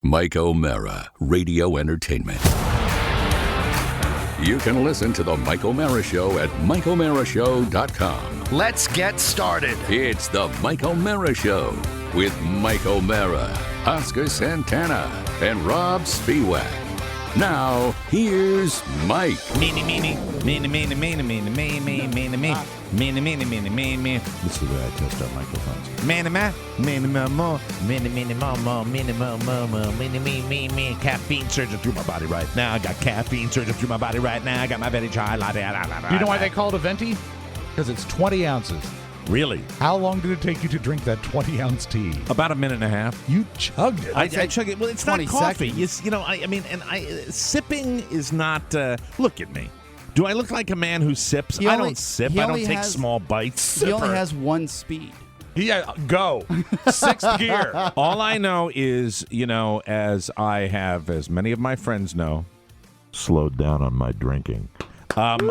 Mike O'Mara, Radio Entertainment. You can listen to The Mike O'Mara Show at MikeO'MaraShow.com. Let's get started. It's The Mike O'Mara Show with Mike O'Mara, Oscar Santana, and Rob Spiewak. Now, here's Mike. Meanie. This is the way I test our microphones. Caffeine surging through my body right now. I got caffeine surging through my body right now. I got my very chai latte. Do you know why they call it a venti? Because it's 20 ounces. Really? How long did it take you to drink that 20-ounce tea? About a minute and a half. You chugged it. I chug it. Well, it's not coffee. It's, sipping is not. Look at me. Do I look like a man who sips? I don't sip. I don't take small bites. He only has one speed. Yeah, go. Sixth gear. All I know is, as I have, as many of my friends know, slowed down on my drinking. And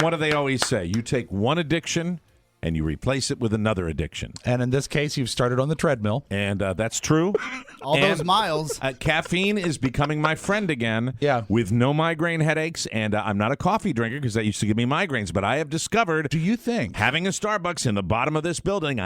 what do they always say? You take one addiction and you replace it with another addiction. And in this case, you've started on the treadmill. And that's true. All those miles. Caffeine is becoming my friend again. Yeah. With no migraine headaches. And I'm not a coffee drinker because that used to give me migraines. But I have discovered. Do you think? Having a Starbucks in the bottom of this building.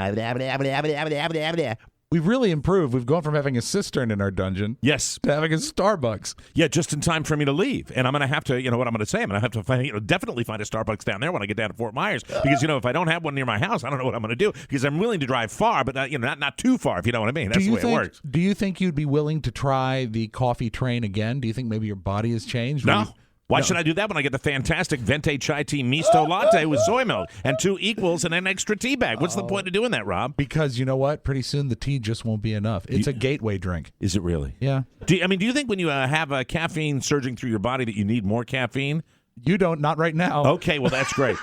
We've really improved. We've gone from having a cistern in our dungeon. Yes. To having a Starbucks. Yeah, just in time for me to leave. And I'm going to have to, what I'm going to say? I'm going to have to definitely find a Starbucks down there when I get down to Fort Myers. Because, if I don't have one near my house, I don't know what I'm going to do. Because I'm willing to drive far, but, not too far, if you know what I mean. That's the way it works. Do you think you'd be willing to try the coffee train again? Do you think maybe your body has changed? No. Why should I do that when I get the fantastic Venti Chai Tea Misto Latte with soy milk and 2 equals and an extra tea bag? What's the point of doing that, Rob? Because you know what? Pretty soon the tea just won't be enough. It's a gateway drink. Is it really? Yeah. Do you think when you have caffeine surging through your body that you need more caffeine? You don't. Not right now. Okay, well, that's great.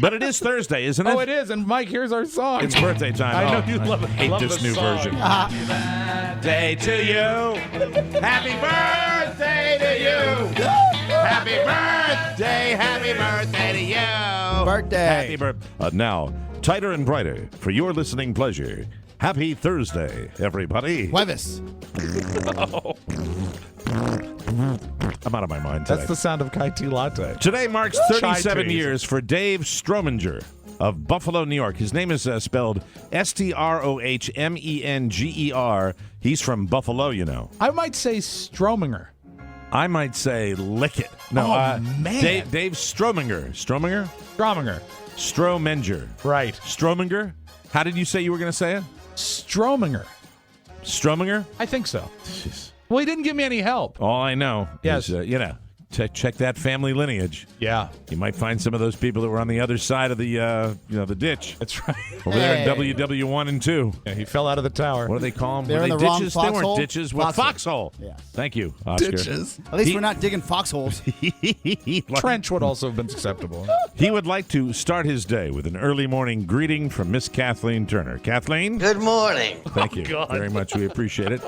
But it is Thursday, isn't it? Oh, it is. And Mike, here's our song. It's birthday time. I know you love it. I hate this new version. Happy birthday to you. Happy birthday to you. Happy birthday to you. Birthday. Happy birthday. Now, tighter and brighter for your listening pleasure. Happy Thursday, everybody. Jueves. I'm out of my mind today. That's the sound of Kai Tea Latte. Today marks 37 years for Dave Strominger of Buffalo, New York. His name is spelled Strohmenger. He's from Buffalo, I might say Strominger. I might say lick it. No, man. Dave Strominger. Strominger? Strominger. Stromenger. Right. Strominger? How did you say you were going to say it? Strominger. Strominger? I think so. Well, he didn't give me any help. All I know Yes. is, check that family lineage. Yeah. You might find some of those people that were on the other side of the, the ditch. That's right. Over there in WW1 and 2. Yeah, he fell out of the tower. What do they call them? They're Were in they the wrong ditches? They weren't foxhole? ditches. What? Foxhole. Yeah. Thank you, Oscar. Ditches. At least we're not digging foxholes. Trench would also have been acceptable. He would like to start his day with an early morning greeting from Miss Kathleen Turner. Kathleen? Good morning. Thank you very much. We appreciate it.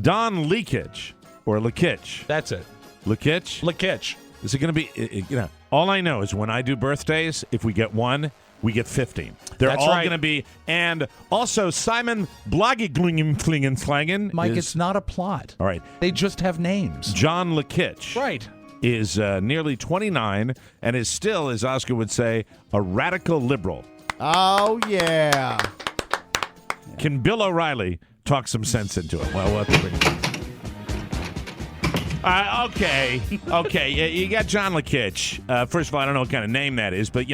Don Lekich, or Lekich. That's it. Lekich? Lekitch. Is it going to be, all I know is when I do birthdays, if we get one, we get 15. They're That's all right. going to be, and also Simon Bloggy-Glingen-Flingen-Slangen. Mike, it's not a plot. All right. They just have names. John Lekich. Right. Is nearly 29 and is still, as Oscar would say, a radical liberal. Oh, yeah. Can Bill O'Reilly talk some sense into it? Well, we'll have to bring it. Okay. You got John Lekich. First of all, I don't know what kind of name that is, but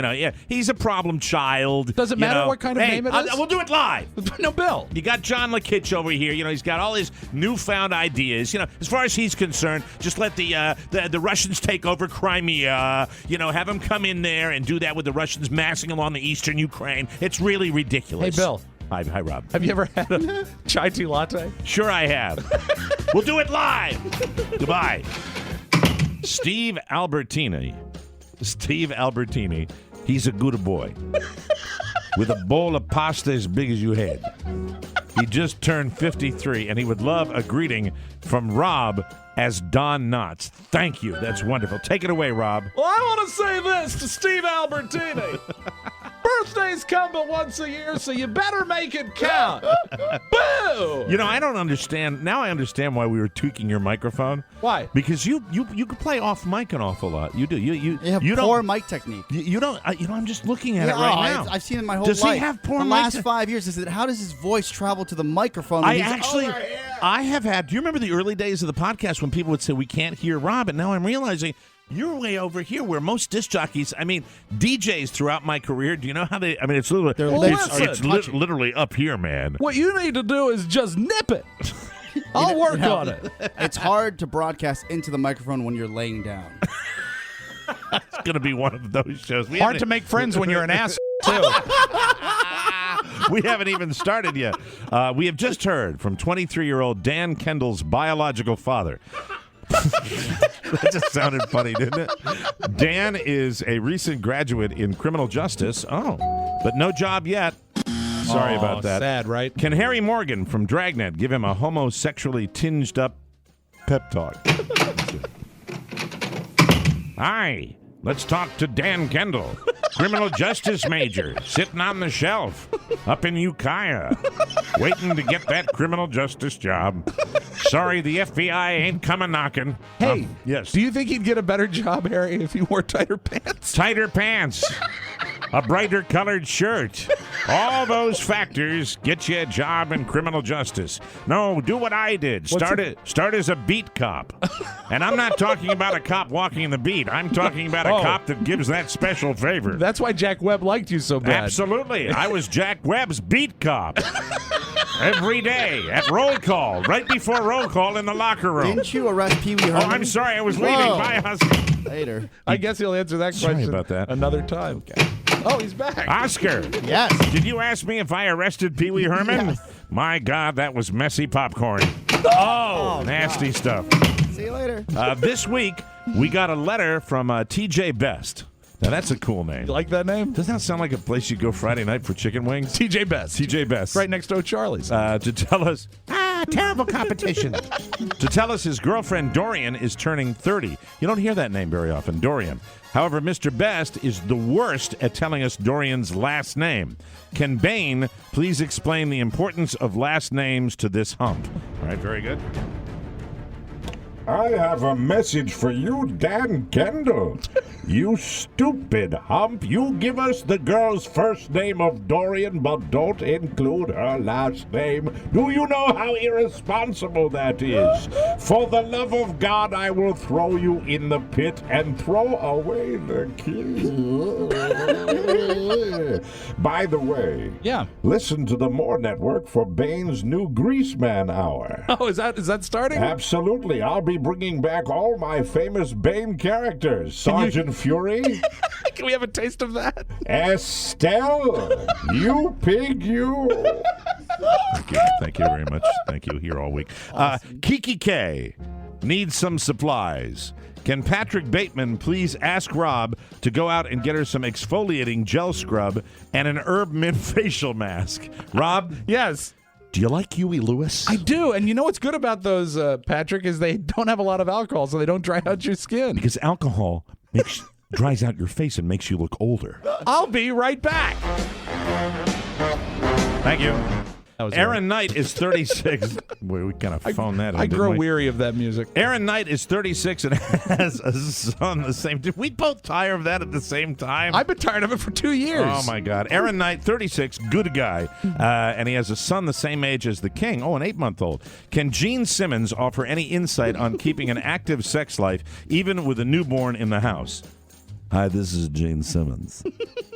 he's a problem child. Does it matter what kind of name it is? We'll do it live. No, Bill. You got John Lekich over here. He's got all his newfound ideas. As far as he's concerned, just let the Russians take over Crimea. Have them come in there and do that with the Russians massing along the eastern Ukraine. It's really ridiculous. Hey, Bill. Hi, Rob. Have you ever had a chai tea latte? Sure I have. We'll do it live. Goodbye. Steve Albertini. He's a good boy. With a bowl of pasta as big as your head. He just turned 53, and he would love a greeting from Rob as Don Knotts. Thank you. That's wonderful. Take it away, Rob. Well, I want to say this to Steve Albertini. Birthdays come but once a year, so you better make it count. Boo! You know, I don't understand. Now I understand why we were tweaking your microphone. Why? Because you can play off mic an awful lot. You do. You You have you poor don't. mic technique. You don't. I'm just looking at it right now. I've seen it my whole Does life. he have poor the mic last te- 5 years? I said, how does his voice travel to the microphone? when I he's actually, over here? I have had. Do you remember the early days of the podcast when people would say we can't hear Rob? And now I'm realizing you're way over here, where most disc jockeys, I mean, DJs throughout my career. Do you know how they? I mean, it's literally literally up here, man. What you need to do is just nip it. I'll work on it. It's hard to broadcast into the microphone when you're laying down. It's gonna be one of those shows. We Hard haven't- to make friends when you're an ass, too. We haven't even started yet. We have just heard from 23-year-old Dan Kendall's biological father. That just sounded funny, didn't it? Dan is a recent graduate in criminal justice. Oh, but no job yet. Sorry about that. Sad, right? Can Harry Morgan from Dragnet give him a homosexually tinged up pep talk? Hi, let's talk to Dan Kendall, criminal justice major, sitting on the shelf up in Ukiah, waiting to get that criminal justice job. Sorry, the FBI ain't coming knocking. Hey, yes. do you think he'd get a better job, Harry, if he wore tighter pants? Tighter pants, a brighter colored shirt. All those factors get you a job in criminal justice. No, do what I did. Start as a beat cop. And I'm not talking about a cop walking the beat. I'm talking about a cop that gives that special favor. That's why Jack Webb liked you so bad. Absolutely. I was Jack Webb's beat cop. Every day at roll call, right before roll call in the locker room. Didn't you arrest Pee Wee Oh, Herman? I'm sorry. I was leaving. Whoa. Bye, husband. Later. I guess he'll answer that Sorry question about that. another time. Oh, he's back. Oscar. Yes. Did you ask me if I arrested Pee Wee Herman? Yes. My God, that was messy popcorn. Oh, nasty stuff. See you later. This week, we got a letter from TJ Best. Now, that's a cool name. You like that name? Doesn't that sound like a place you go Friday night for chicken wings? TJ Best. TJ Best. Right next to O'Charlie's. To tell us, terrible competition. To tell us his girlfriend Dorian is turning 30. You don't hear that name very often, Dorian. However, Mr. Best is the worst at telling us Dorian's last name. Can Bain please explain the importance of last names to this hump? All right, very good. I have a message for you, Dan Kendall. You stupid hump. You give us the girl's first name of Dorian, but don't include her last name. Do you know how irresponsible that is? For the love of God, I will throw you in the pit and throw away the key. By the way, Yeah. listen to the More Network for Bane's new Greaseman Hour. Oh, is that starting? Absolutely. I'll be bringing back all my famous Bane characters. Sergeant Fury, Can we have a taste of that? Estelle, you pig, you. Thank you. Thank you very much. Thank you. Here all week. Kiki K needs some supplies. Can Patrick Bateman please ask Rob to go out and get her some exfoliating gel scrub and an herb mint facial mask? Rob, Yes. do you like Huey Lewis? I do. And you know what's good about those, Patrick, is they don't have a lot of alcohol, so they don't dry out your skin. Because alcohol dries out your face and makes you look older. I'll be right back. Thank you. That was Aaron Knight is 36. we kind of phoned that in, I didn't grow we? weary of that music. Aaron Knight is 36 and has a son the same. Did we both tire of that at the same time? I've been tired of it for 2 years. Oh, my God. Aaron Knight, 36, good guy. And he has a son the same age as the king. Oh, an 8-month-old. Can Gene Simmons offer any insight on keeping an active sex life, even with a newborn in the house? Hi, this is Gene Simmons.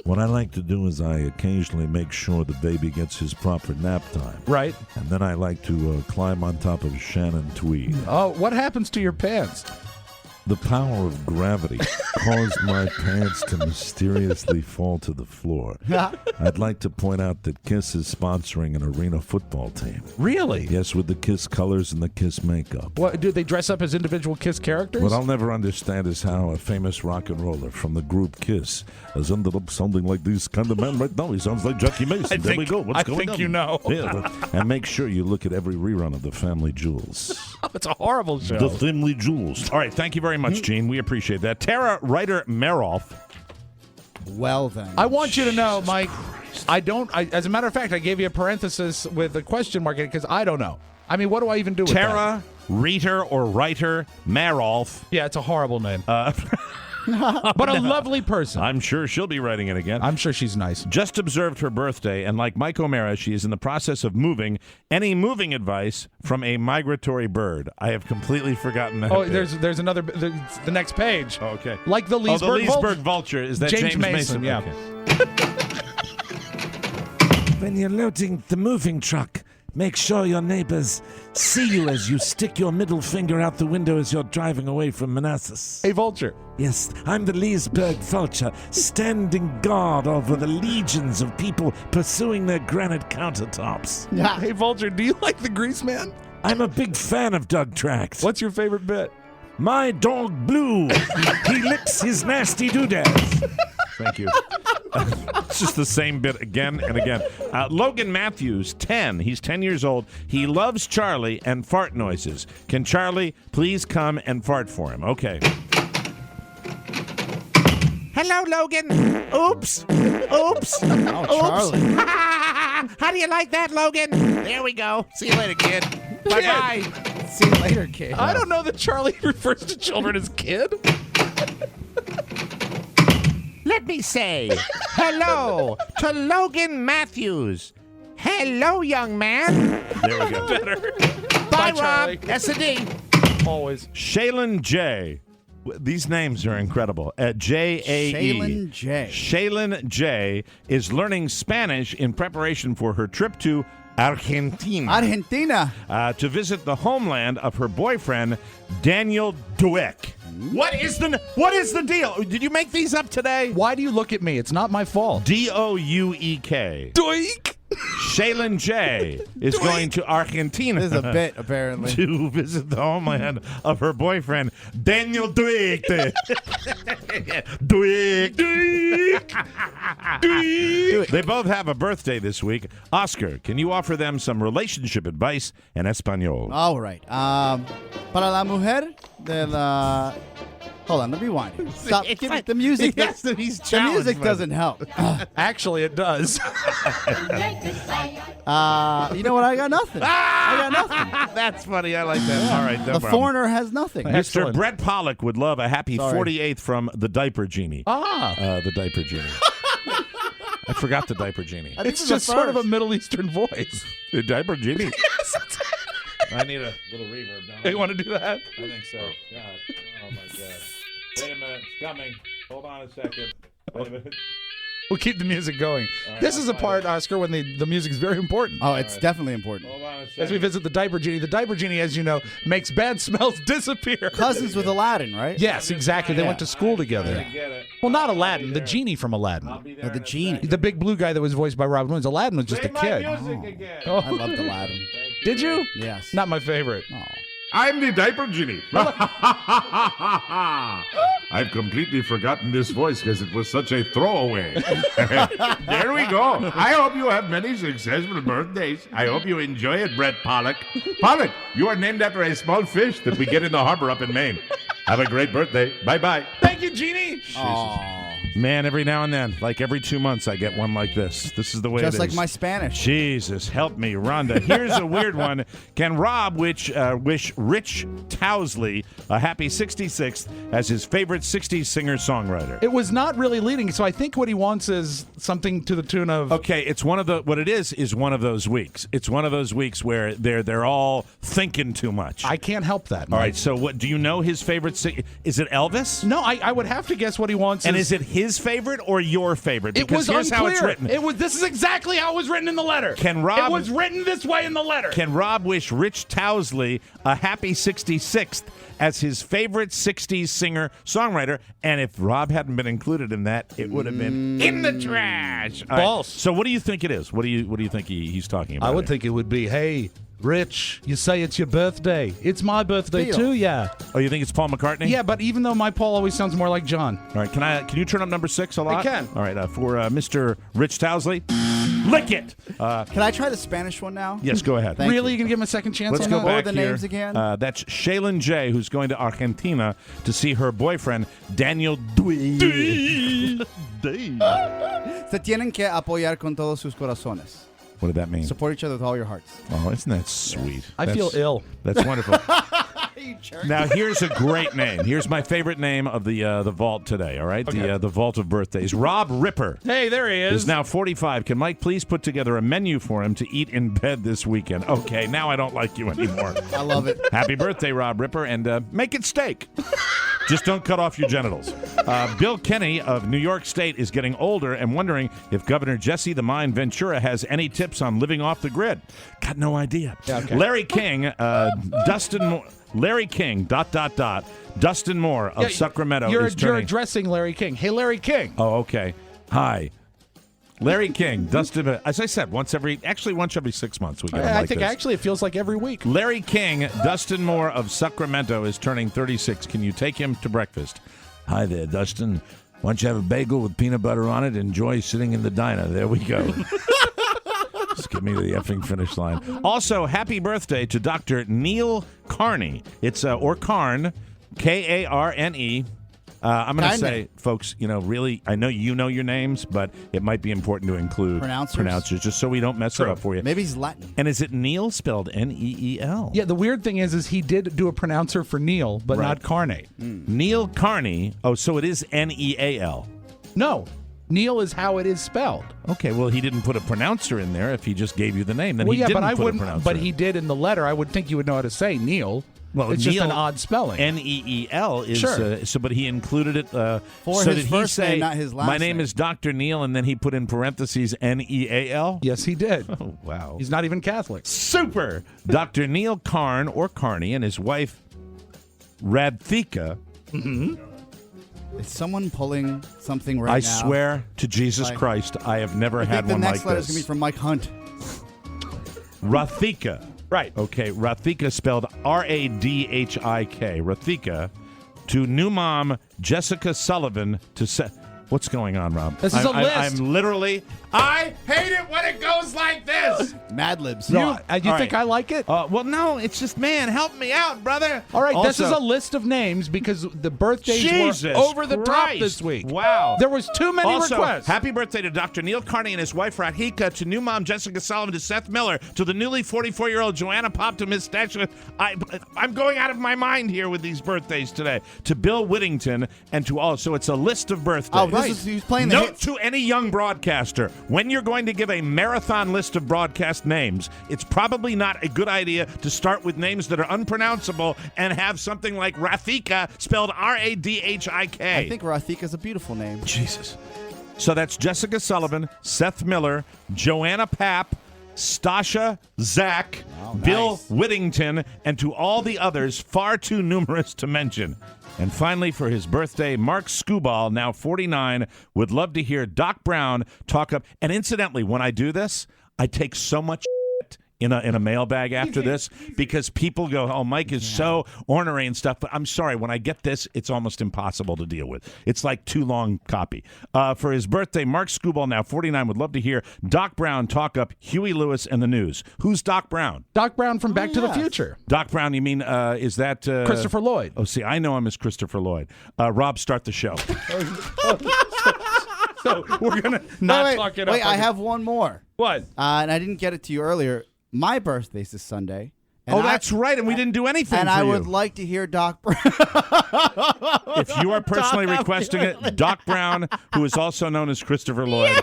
What I like to do is I occasionally make sure the baby gets his proper nap time. Right. And then I like to climb on top of Shannon Tweed. Oh, what happens to your pants? The power of gravity caused my pants to mysteriously fall to the floor. I'd like to point out that KISS is sponsoring an arena football team. Really? Yes, with the KISS colors and the KISS makeup. What, do they dress up as individual Kiss characters? What I'll never understand is how a famous rock and roller from the group KISS has ended up sounding like these kind of men right now. He sounds like Jackie Mason. There we go. What's going on? I think you know. Yeah, and make sure you look at every rerun of The Family Jewels. It's a horrible show. The Family Jewels. All right, thank you very much, Gene. We appreciate that. Tara Ryder Meroff. Well then. I want you to know, Mike, as a matter of fact, I gave you a parenthesis with a question mark in it because I don't know. I mean, what do I even do with that? Tara, Reater, or Writer, Marolf. Yeah, it's a horrible name. But a lovely person. I'm sure she'll be writing it again. I'm sure she's nice. Just observed her birthday, and like Mike O'Mara, she is in the process of moving. Any moving advice from a migratory bird? I have completely forgotten that. Oh, there's another. The next page. Oh, okay. Like the Leesburg, the Leesburg Vulture. Is that James Mason? Yeah. Okay. When you're loading the moving truck, make sure your neighbors see you as you stick your middle finger out the window as you're driving away from Manassas. Hey, Vulture. Yes, I'm the Leesburg Vulture, standing guard over the legions of people pursuing their granite countertops. Hey, Vulture, do you like the Grease Man? I'm a big fan of Doug Tract. What's your favorite bit? My dog Blue. He licks his nasty doodads. Thank you. It's just the same bit again and again. Logan Matthews, 10. He's 10 years old. He loves Charlie and fart noises. Can Charlie please come and fart for him? Okay. Hello, Logan. Oops. Oops. Oh, Charlie. How do you like that, Logan? There we go. See you later, kid. Bye-bye. See you later, kid. I don't know that Charlie refers to children as kid. Let me say hello to Logan Matthews. Hello, young man. There we go. Better. Bye, Charlie. Rob. S&D. Always. Shaylin J. These names are incredible. J-A-E. Shaylin J. Shaylin J. is learning Spanish in preparation for her trip to Argentina to visit the homeland of her boyfriend, Daniel Dueck. What is the deal? Did you make these up today? Why do you look at me? It's not my fault. D-O-U-E-K. Doink. Shaylin J. is going to Argentina. This is a bit, apparently. To visit the homeland of her boyfriend, Daniel Dueck. Dueck. They both have a birthday this week. Oscar, can you offer them some relationship advice in Espanol? All right. Para la mujer de la... Hold on, let me rewind. Stop. It's Give like- the music. he has to- he's the challenged music by doesn't help. Actually, it does. You know what? I got nothing. I got nothing. That's funny. I like that. All right, no The problem. foreigner has nothing. Mr. Excellent. Brett Pollock would love a happy Sorry. 48th from the Diaper Genie. The Diaper Genie. I forgot the Diaper Genie. It's just sort of a Middle Eastern voice. The Diaper Genie. I need a little reverb. Don't I? You want to do that? I think so. God. Oh, my God. Wait a minute. It's coming. Hold on a second. Wait a minute. We'll keep the music going. right, This I'll is a find part, it. Oscar, when the music's very important. Oh, it's definitely important. Hold on a second. As we visit the Diaper Genie. The Diaper Genie, as you know, makes bad smells disappear. Cousins with Aladdin, right? Yes, exactly. They went to school together. Get it. Well, not Aladdin, the genie from Aladdin. I'll be there The in a genie. second. The big blue guy that was voiced by Robin Williams. Aladdin was just a Play my kid. music again. Oh. I loved Aladdin. Did you? Yes. Not my favorite. Oh. I'm the Diaper Genie. I've completely forgotten this voice because it was such a throwaway. There we go. I hope you have many successful birthdays. I hope you enjoy it, Brett Pollock. Pollock, you are named after a small fish that we get in the harbor up in Maine. Have a great birthday. Bye-bye. Thank you, Genie. Man, every now and then, like every 2 months, I get one like this. This is the way Just it like is. my Spanish. Jesus, help me, Rhonda. Here's a weird one. Can Rob wish Rich Towsley a happy 66th as his favorite 60s singer-songwriter? It was not really leading, so I think what he wants is something to the tune of... Okay, it's one of the what it is one of those weeks. It's one of those weeks where they're all thinking too much. I can't help that. all Mike. right, so what do you know his favorite is it Elvis? No, I would have to guess what he wants. And is it his favorite or your favorite? It Because was here's unclear. how it's written. It was. This is exactly how it was written in the letter. Can Rob- It was written this way in the letter. Can Rob wish Rich Towsley a happy 66th as his favorite 60s singer-songwriter? And if Rob hadn't been included in that, it would have been in the trash. All right, False. So what do you think it is? What do you think he's talking about? I would here? think it would be, hey, Rich, you say it's your birthday. It's my birthday Deal. too, yeah. Oh, you think it's Paul McCartney? Yeah, but even though my Paul always sounds more like John. All right, can you turn up number 6 a lot? I can. All right, for Mr. Rich Towsley. Lick it. Can I try the Spanish one now? Yes, go ahead. Thank Really? you. You can give him a second chance Let's on go that? What were back the here. names again? That's Shaylin J, who's going to Argentina to see her boyfriend, Daniel Dui. Se tienen que apoyar con todos sus corazones. What did that mean? Support each other with all your hearts. Oh, isn't that sweet? I feel ill. That's wonderful. Now, here's a great name. Here's my favorite name of the vault today, all right? Okay. The vault of birthdays. Rob Ripper Hey, there he is now 45. Can Mike please put together a menu for him to eat in bed this weekend? Okay, now I don't like you anymore. I love it. Happy birthday, Rob Ripper, and make it steak. Just don't cut off your genitals. Bill Kenny of New York State is getting older and wondering if Governor Jesse the Mind Ventura has any tips on living off the grid. Got no idea. Okay. Larry King, Dustin Moore, Larry King, ... Dustin Moore of Sacramento You're is turning... addressing Larry King. Hey, Larry King. Oh, okay. Hi. Larry King, Dustin, as I said, once every 6 months we get him I like think this. actually it feels like every week. Larry King, Dustin Moore of Sacramento is turning 36. Can you take him to breakfast? Hi there, Dustin. Why don't you have a bagel with peanut butter on it? Enjoy sitting in the diner. There we go. Just get me to the effing finish line. Also, happy birthday to Dr. Neil Carney. It's or Carn, Karne. I'm going to say, folks, really, I know you know your names, but it might be important to include pronouncers just so we don't mess it up for you. Maybe he's Latin. And is it Neil spelled N-E-E-L? Yeah, the weird thing is he did do a pronouncer for Neil, but Right. not Carnate. Neil Carney. Oh, so it is N-E-A-L. No, Neil is how it is spelled. Okay, well, he didn't put a pronouncer in there. If he just gave you the name, then Well, he yeah, didn't but I put a wouldn't. pronouncer But in. he did in the letter. I would think you would know how to say Neil. Well, it's Neil, just an odd spelling. N-E-E-L is Sure. so, but he included it. For so his did he first say, name, not his last my name name. is Dr. Neil, and then he put in parentheses N-E-A-L? Yes, he did. Oh, wow. He's not even Catholic. Super! Dr. Neil Carn, or Carney, and his wife, Radhika. Is someone pulling something right I now? swear to Jesus Like- Christ, I have never I had think the one next like letter is this. going to be from Mike Hunt. Rathika. Right. Okay, Rathika spelled R-A-D-H-I-K. Rathika to new mom Jessica Sullivan to What's going on, Rob? This is a list. I'm literally. I hate it when it goes like this. Mad Libs. You all think right. I like it? Well, no, it's just, man, help me out, brother. All right, this is Also- a list of names because the birthdays Jesus were over the top Christ. this week. Wow. There was too many Also, requests. happy birthday to Dr. Neil Carney and his wife Radhika, to new mom Jessica Sullivan, to Seth Miller, to the newly 44-year-old Joanna Pop, to Miss Statue. I'm going out of my mind here with these birthdays today. To Bill Whittington, and to all. So it's a list of birthdays. Oh, this is he's playing the Note hits. to any young broadcaster, when you're going to give a marathon list of broadcast names, it's probably not a good idea to start with names that are unpronounceable and have something like Radhika spelled R-A-D-H-I-K. I think Rathika's a beautiful name. Jesus. So that's Jessica Sullivan, Seth Miller, Joanna Papp, Stasha, Zach, Bill nice. Whittington, and to all the others far too numerous to mention. And finally, for his birthday, Mark Scuball, now 49, would love to hear Doc Brown talk up. And incidentally, when I do this, I take so much shit in a mailbag after this because people go, oh, Mike is so ornery and stuff. But I'm sorry, when I get this, it's almost impossible to deal with. It's like too long copy. For his birthday, Mark Scuball, now 49, would love to hear Doc Brown talk up Huey Lewis and the News. Who's Doc Brown? Doc Brown from Back to the yes. Future. Doc Brown, you mean, is that... Christopher Lloyd. Oh, see, I know him as Christopher Lloyd. Rob, start the show. So we're going to not wait, talk it up. wait, I have one more. What? And I didn't get it to you earlier. My birthday's this Sunday. And Oh, that's right, and we didn't do anything And for I you. would like to hear Doc Brown. If you are personally requesting it, Doc Brown, who is also known as Christopher Lloyd.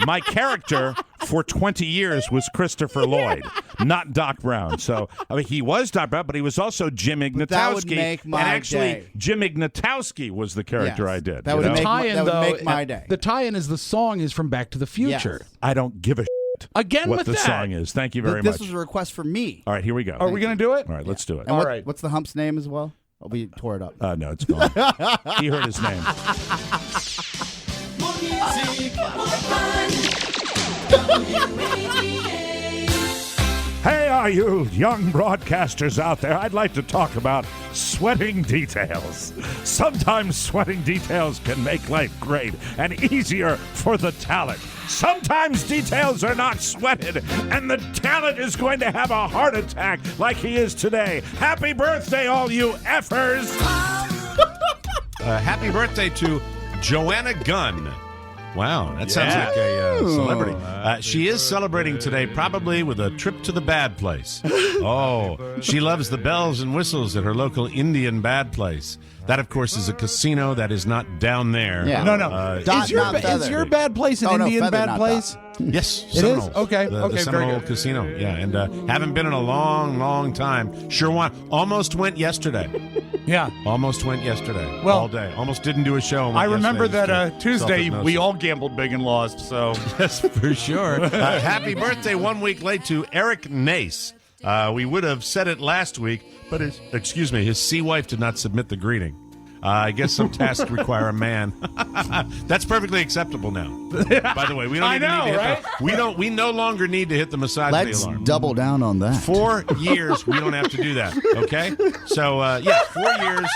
My character for 20 years was Christopher Lloyd, not Doc Brown. So I mean, he was Doc Brown, but he was also Jim Ignatowski. that would make my and actually, day. Jim Ignatowski was the character Yes, I did. that you would know? make Tie-in, that would though, make my day. The tie-in is the song is from Back to the Future. Yes. I don't give a shit Again what with the that. song is. Thank you very This much. was a request from me. All right, here we go. Are we going to do it? All right, let's do it. And All right. What's the hump's name as well? Oh, we tore it up. No, it's gone. He heard his name. More music, more fun. WAVA. Hey, all you young broadcasters out there, I'd like to talk about sweating details. Sometimes sweating details can make life great and easier for the talent. Sometimes details are not sweated, and the talent is going to have a heart attack like he is today. Happy birthday, all you effers! Happy birthday to Joanna Gunn. Wow, that sounds like a celebrity. She is celebrating today, probably with a trip to the bad place. Oh, she loves the bells and whistles at her local Indian bad place. That, of course, is a casino that is not down there. Yeah. No. Dot, Is your, not feather. is your bad place an Oh, no, Indian feather, bad not place? Yes, It Seminole. is? Okay, The okay, very Seminole good. Casino. Yeah, and haven't been in a long, long time. Sure want. Almost went yesterday. Yeah. Almost went yesterday. Well, all day. Almost didn't do a show. I remember yesterday, that just to Tuesday self-hypnosis. we all gambled big and lost, so. Yes, for sure. Happy birthday 1 week late to Eric Nace. We would have said it last week, but his sea wife did not submit the greeting. I guess some tasks require a man. That's perfectly acceptable now. By the way, we don't I even know, need to right? hit we no longer need to hit the misogyny Let's alarm. double down on that. 4 years, we don't have to do that. Okay? So 4 years.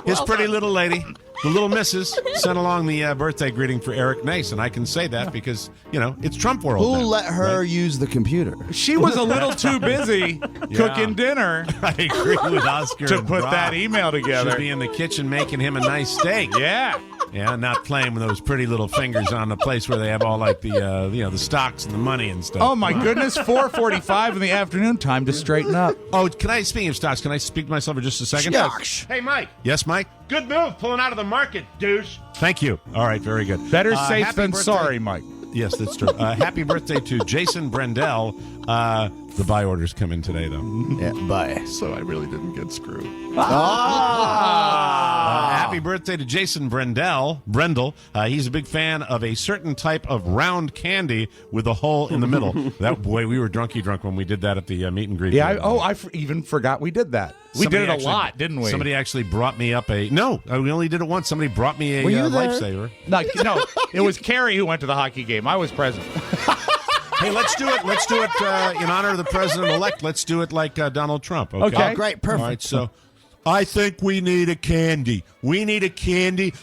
His pretty little lady, the little missus, sent along the birthday greeting for Eric Nace, and I can say that because it's Trump world. Who now, let her right? use the computer? She was a little too busy cooking dinner I agree with Oscar to and put Rob. that email together. Should be in the kitchen making him a nice steak. Yeah. Yeah, not playing with those pretty little fingers on the place where they have all like the stocks and the money and stuff. Oh, my goodness. 4:45 in the afternoon. Time to straighten up. Oh, speaking of stocks, can I speak to myself for just a second? Yes. Hey, Mike. Yes, Mike? Good move pulling out of the market, douche. Thank you. All right, very good. Better safe happy than birthday- sorry, Mike. Yes, that's true. Happy birthday to Jason Brendel. The buy orders come in today, though. Yeah, bye. So I really didn't get screwed. Ah. Happy birthday to Jason Brendel. He's a big fan of a certain type of round candy with a hole in the middle. Boy, we were drunk when we did that at the meet and greet. Yeah. I even forgot we did that. We did it a lot, didn't we? Somebody actually brought me up we only did it once. Somebody brought me a Were you there? lifesaver. No, it was Carrie who went to the hockey game. I was present. Hey, let's do it. Let's do it in honor of the president-elect. Let's do it like Donald Trump. Okay. Oh, great, perfect. All right, so I think we need a candy. We need a candy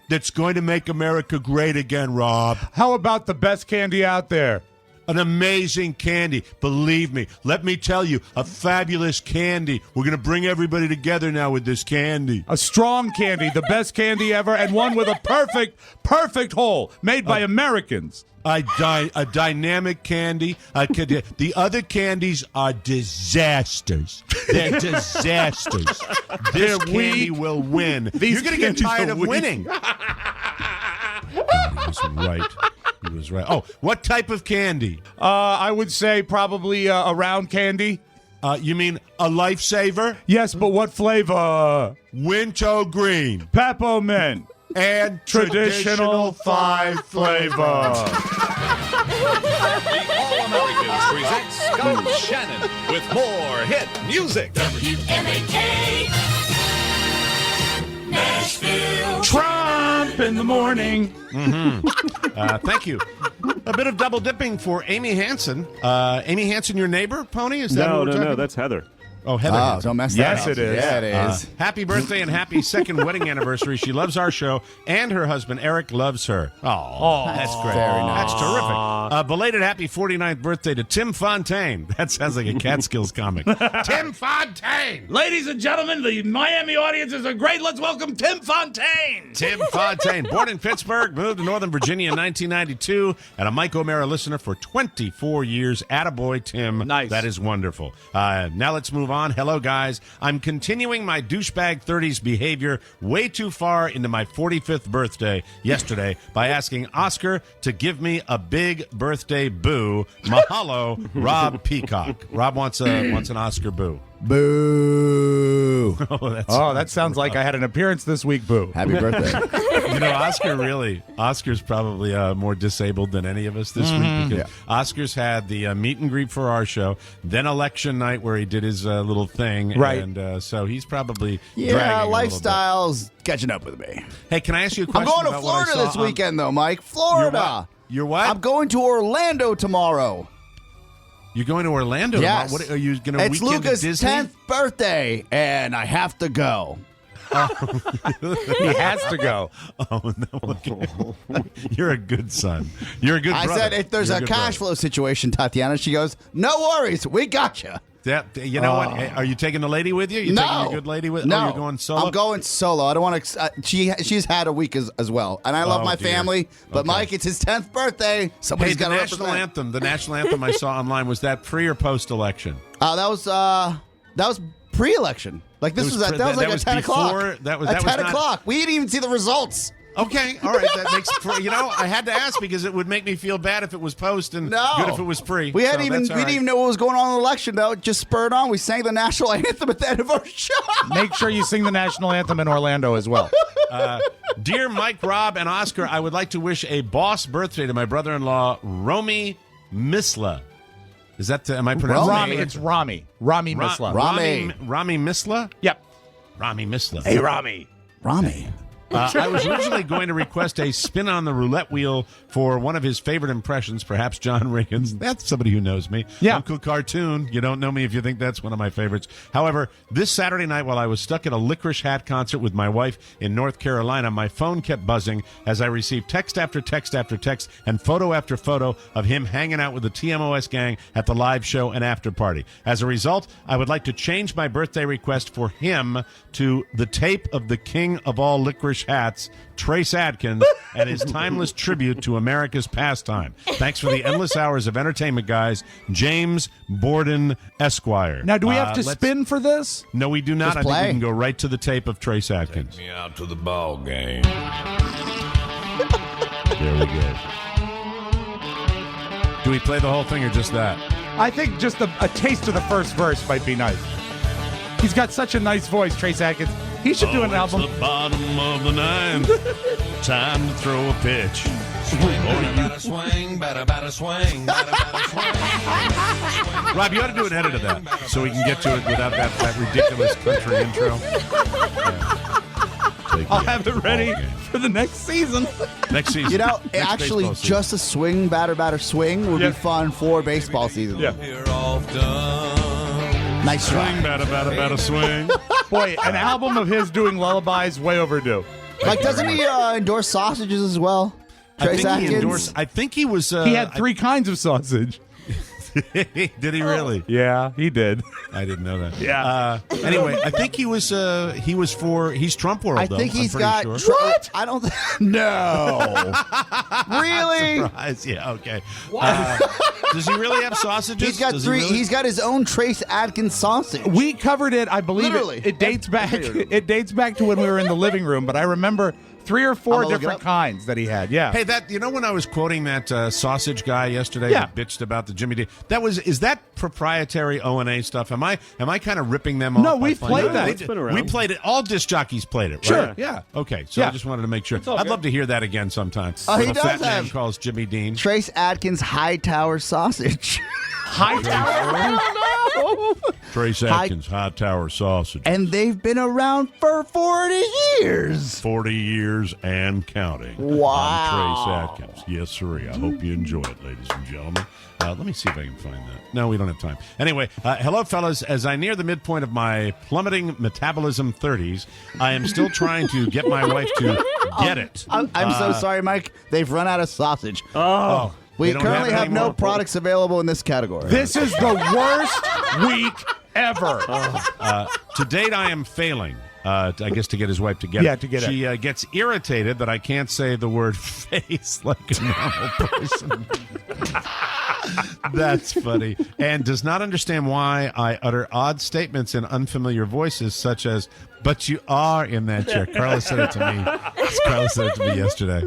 that's going to make America great again, Rob. How about the best candy out there? An amazing candy. Believe me. Let me tell you, a fabulous candy. We're going to bring everybody together now with this candy. A strong candy, the best candy ever, and one with a perfect hole made by Americans. A dynamic candy. The other candies are disasters. They're disasters. This candy will win. These You're going to get candies tired are of weak. winning. He was right. He was right. Oh, what type of candy? I would say probably a round candy. You mean a lifesaver? Yes, but what flavor? Winter green. Peppermint. And Traditional 5 flavor. All-Americans present Scott Shannon with more hit music. WMAK Nashville. Trump in the morning. Thank you. A bit of double dipping for Amy Hansen. Amy Hansen, your neighbor, Pony? Is that what we're talking? that's Heather. Oh, Heather. Oh, Hansen. don't mess that Yes, up. it is. Yeah, it is. Happy birthday and happy second wedding anniversary. She loves our show, and her husband, Eric, loves her. Oh, that's great. Very nice. That's terrific. Belated happy 49th birthday to Tim Fontaine. That sounds like a Catskills comic. Tim Fontaine! Ladies and gentlemen, the Miami audiences are great. Let's welcome Tim Fontaine. Tim Fontaine, born in Pittsburgh, moved to Northern Virginia in 1992, and a Mike O'Mara listener for 24 years. Attaboy, Tim. Nice. That is wonderful. Now let's move on. Hello, guys. I'm continuing my douchebag 30s behavior way too far into my 45th birthday yesterday by asking Oscar to give me a big birthday boo. Mahalo, Rob Peacock. Rob wants an Oscar boo. Boo. Oh, That sounds like I had an appearance this week, boo. Happy birthday. Oscar's probably more disabled than any of us this week because Oscar's had the meet and greet for our show, then election night where he did his little thing. Right. And so he's probably Yeah, dragging lifestyle's catching up with me. a little bit. Hey, can I ask you a I'm question going to about what I Florida saw this on- weekend, though, Mike. Florida. You're what? I'm going to Orlando tomorrow. You're going to Orlando Yes. tomorrow. What, are you going to It's weekend Luca's at Disney? 10th birthday, and I have to go. He has to go. Oh, no. You're a good son. You're a good I brother. said, if there's You're a good cash brother. flow situation, Tatiana, she goes, no worries, we got you. You know what? Are you taking the lady with you? You taking your good lady with you? No. Oh, you're going solo? I'm going solo. I don't want to. She's had a week as well, and I love my dear. family. But Okay. Mike, it's his 10th birthday. Hey, Somebody's the got to national represent. anthem. The national anthem I saw online, was that pre or post election? That was pre-election. Like this It was was at that was like was at 10 o'clock. before- that was- at that was 10 not- o'clock. We didn't even see the results. Okay, all right. That makes I had to ask because it would make me feel bad if it was post and No, good if it was pre. We hadn't So even that's we all didn't right. even know what was going on in the election. Though it just spurred on. We sang the national anthem at the end of our show. Make sure you sing the national anthem in Orlando as well. Dear Mike, Rob, and Oscar, I would like to wish a boss birthday to my brother-in-law, Romy Misla. Is that, am I pronouncing Rami, it? it's Rami. Rami Misla. Rami Misla? Yep. Rami Misla. Hey, Rami. Rami. I was originally going to request a spin on the roulette wheel for one of his favorite impressions, perhaps John Reagan's. That's somebody who knows me. Yeah. Uncle Cartoon. You don't know me if you think that's one of my favorites. However, this Saturday night while I was stuck at a Licorice Hat concert with my wife in North Carolina, my phone kept buzzing as I received text after text after text and photo after photo of him hanging out with the TMOS gang at the live show and after party. As a result, I would like to change my birthday request for him to the tape of the king of all licorice hats, Trace Adkins, and his timeless tribute to America's pastime. Thanks for the endless hours of entertainment, guys. James Borden, Esquire. Now, do we have to let's- spin for this? No, we do not. Just I think play. we can go right to the tape of Trace Adkins. Me out to the ball game. There we go. Do we play the whole thing or just that? I think just a taste of the first verse might be nice. He's got such a nice voice, Trace Adkins. He should do an album. It's the bottom of the ninth. Time to throw a pitch. Batter swing, batter swing, batter swing. Rob, you ought to do an edit of that so we can get to it without that ridiculous country intro. I'll have it ready for the next season. Next season. You know, Next actually, baseball season. just a swing, batter, swing would Yeah. be fun for baseball season. Yeah. You're off done. Nice try. Swing, batter, swing. Boy, an album of his doing lullabies, way overdue. Like, doesn't he endorse sausages as well? Trace Atkins? I think he was. He had 3 kinds of sausage. Did he really? Yeah, he did. I didn't know that. Yeah. Anyway, I think he was for. He's Trump World. I though, think he's I'm got. pretty sure. What? I don't. No. Really? Surprise. Yeah. Okay. Does he really have sausages? He's got Does 3. He really? He's got his own Trace Atkins sausage. We covered it, I believe. Literally. It dates back. It dates back to when we were in the living room, but I remember 3 or 4 I'm gonna look it different up. kinds that he had. Yeah. Hey, when I was quoting that sausage guy yesterday, Yeah. that bitched about the Jimmy D. Is that proprietary O&A stuff? Am I kind of ripping them off? No, by we've finding played out? that. They It's did- been around. We played it. All disc jockeys played it. Sure. Right? Yeah. Okay, so Yeah. I just wanted to make sure. all I'd good. love to hear that again sometime. Oh, Where he the does fat man have- calls Jimmy Dean. Trace Atkins Hightower sausage. Hightower? Trace Atkins High Tower Sausage. And they've been around for 40 years. 40 years and counting. Wow. I'm Trace Atkins. Yes, sir. I hope you enjoy it, ladies and gentlemen. Let me see if I can find that. No, we don't have time. Anyway, hello, fellas. As I near the midpoint of my plummeting metabolism 30s, I am still trying to get my wife to get it. I'm so sorry, Mike. They've run out of sausage. Oh, We they don't currently it have no anymore? products available in this category. This is the worst week ever. To date, I am failing. I guess to get his wife to get Yeah, it. to get it. She gets irritated that I can't say the word face like a normal person. That's funny. And does not understand why I utter odd statements in unfamiliar voices, such as, but you are in that chair. Carla said it to me. Carla said it to me yesterday.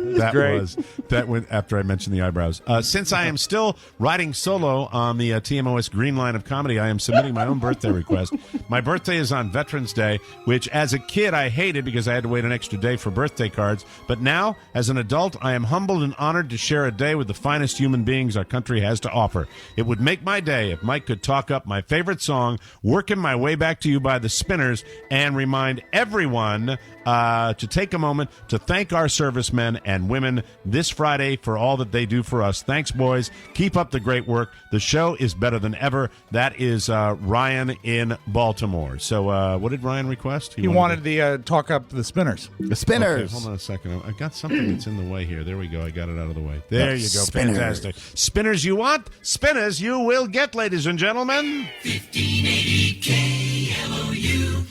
That went after I mentioned the eyebrows. Since I am still riding solo on the TMOS Green Line of Comedy, I am submitting my own birthday request. My birthday is on Veterans Day, which as a kid I hated because I had to wait an extra day for birthday cards. But now, as an adult, I am humbled and honored to share a day with the finest human beings our country has to offer. It would make my day if Mike could talk up my favorite song, Working My Way Back to You by the Spinners, and remind remind everyone to take a moment to thank our servicemen and women this Friday for all that they do for us. Thanks, boys. Keep up the great work. The show is better than ever. That is Ryan in Baltimore. So what did Ryan request? He wanted the talk up the spinners. The spinners. Okay, hold on a second. I've got something that's in the way here. There we go. I got it out of the way. There you go. Spinners. Fantastic. Spinners you want, spinners you will get, ladies and gentlemen. 1580 KLOU.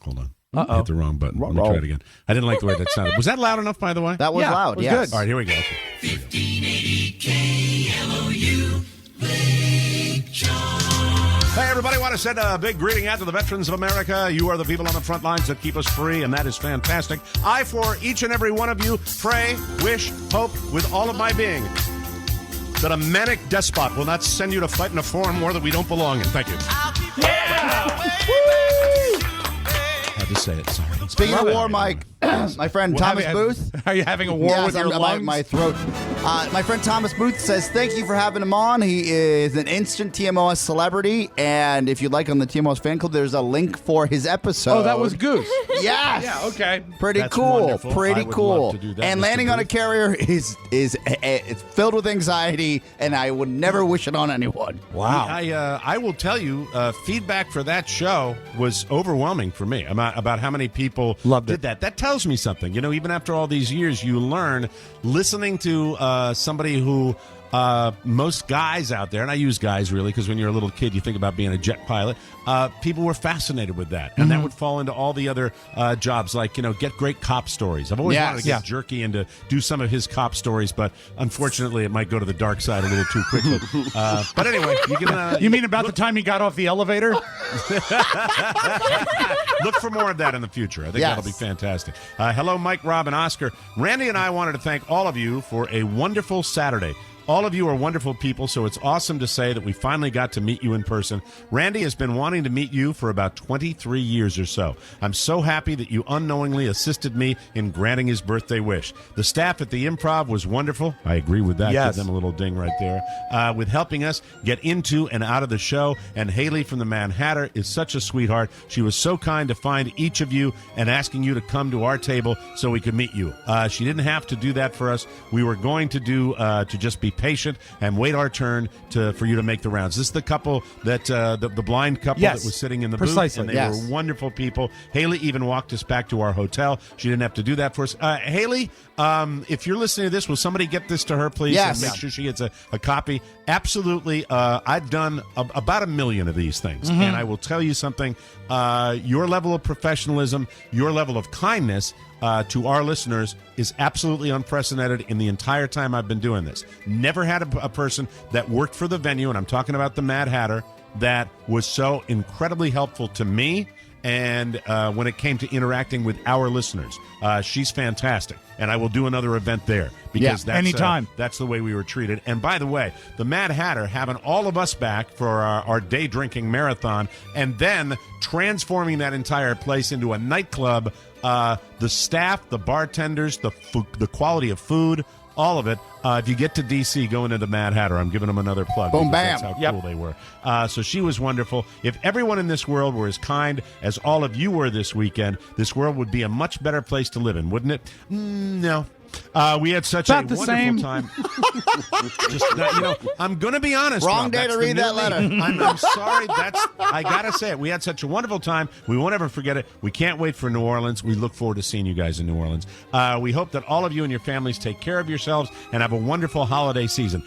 Hold on. Uh-oh. Hit the wrong button. Let me try it again. I didn't like the way that sounded. Was that loud enough, by the way? That was Yeah, loud. it was Yes. good. All right, here we go. Okay. Here we go. 1580 KLOU. Lake Charles. Hey, everybody, want to send a big greeting out to the veterans of America. You are the people on the front lines that keep us free, and that is fantastic. I, for each and every one of you, pray, wish, hope with all of my being that a manic despot will not send you to fight in a foreign war that we don't belong in. Thank you. Had to say it, sorry. Speaking of Love it. war, Mike, my friend Thomas Booth. Are you having a war Yes, with your lungs? my throat. My friend Thomas Booth says, thank you for having him on. He is an instant TMOS celebrity. And if you'd like on the TMOS fan club, there's a link for his episode. Oh, that was Goose. Yes. Yeah, okay. Pretty That's cool. wonderful. I Pretty would cool. love to do that, And Mr. landing on a Booth. carrier is it's filled with anxiety, and I would never wish it on anyone. Wow. I will tell you, feedback for that show was overwhelming for me about how many people Loved did it. that. That tells me something. You know, even after all these years, you learn listening to somebody who most guys out there, and I use guys really because when you're a little kid, you think about being a jet pilot. People were fascinated with that, and that would fall into all the other jobs, like get great cop stories. I've always Yes. wanted to get Jerky and to do some of his cop stories, but unfortunately, it might go to the dark side a little too quickly. But anyway, you can. You mean about the time he got off the elevator? Look for more of that in the future. I think Yes. that'll be fantastic. Hello, Mike, Rob, and Oscar. Randy and I wanted to thank all of you for a wonderful Saturday. All of you are wonderful people, so it's awesome to say that we finally got to meet you in person. Randy has been wanting to meet you for about 23 years or so. I'm so happy that you unknowingly assisted me in granting his birthday wish. The staff at the Improv was wonderful. I agree with that. Yes. Give them a little ding right there. With helping us get into and out of the show. And Haley from the Mad Hatter is such a sweetheart. She was so kind to find each of you and asking you to come to our table so we could meet you. She didn't have to do that for us. We were going to do to just be patient and wait our turn for you to make the rounds. This is the couple that the blind couple Yes. that was sitting in the Precisely. booth, and they Yes. were wonderful people. Haley even walked us back to our hotel. She didn't have to do that for us. Haley, if you're listening to this, will somebody get this to her, please? Yes. And make sure she gets a copy. Absolutely. I've done about 1 million of these things, Mm-hmm. and I will tell you something. Your level of professionalism, your level of kindness to our listeners is absolutely unprecedented in the entire time I've been doing this. Never had a person that worked for the venue, and I'm talking about the Mad Hatter, that was so incredibly helpful to me. And when it came to interacting with our listeners, she's fantastic. And I will do another event there because that's, anytime. That's the way we were treated. And by the way, the Mad Hatter having all of us back for our day drinking marathon and then transforming that entire place into a nightclub, the staff, the bartenders, the quality of food, all of it. If you get to D.C., go into the Mad Hatter. I'm giving them another plug. Boom, because bam. That's how cool they were. So she was wonderful. If everyone in this world were as kind as all of you were this weekend, this world would be a much better place to live in, wouldn't it? No. We had such About a the wonderful same. time. I'm going to be honest. Wrong Rob, day that's to the read new that me. letter. I'm sorry. I got to say it. We had such a wonderful time. We won't ever forget it. We can't wait for New Orleans. We look forward to seeing you guys in New Orleans. We hope that all of you and your families take care of yourselves and have a wonderful holiday season.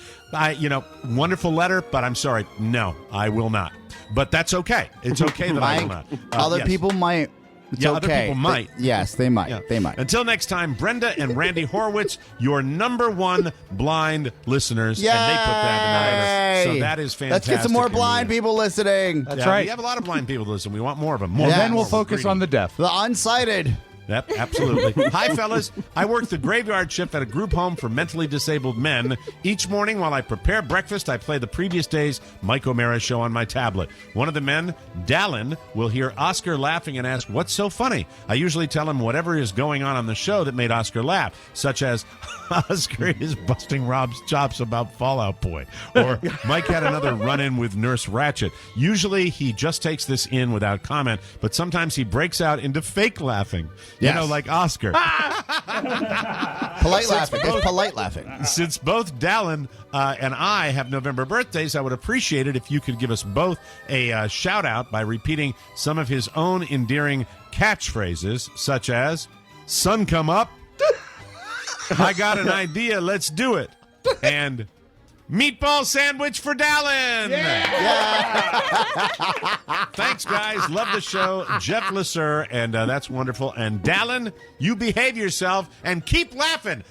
Wonderful letter, but I'm sorry. No, I will not. But that's okay. It's okay that I will Mike, not. other Yes. people might. It's Yeah, okay. other people might. Yes, they might. Yeah. They might. Until next time, Brenda and Randy Horowitz, your number one blind listeners, Yay! and they put that in the letter. So that is fantastic. Let's get some more And blind people listening. That's yeah, right. We have a lot of blind people to listen. We want more of them. More And Yeah. then we'll more focus greedy. on the deaf. The unsighted. Yep, absolutely. Hi, fellas. I work the graveyard shift at a group home for mentally disabled men. Each morning while I prepare breakfast, I play the previous day's Mike O'Mara show on my tablet. One of the men, Dallin, will hear Oscar laughing and ask, "What's so funny?" I usually tell him whatever is going on the show that made Oscar laugh, such as Oscar is busting Rob's chops about Fallout Boy, or Mike had another run-in with Nurse Ratchet. Usually he just takes this in without comment, but sometimes he breaks out into fake laughing. You know, like Oscar. Polite laughing. It's polite laughing. Since both Dallin and I have November birthdays, I would appreciate it if you could give us both a shout-out by repeating some of his own endearing catchphrases, such as, "Sun come up," "I got an idea, let's do it," and "Meatball sandwich for Dallin." Thanks, guys. Love the show. Jeff Lasser, and that's wonderful. And Dallin, you behave yourself and keep laughing.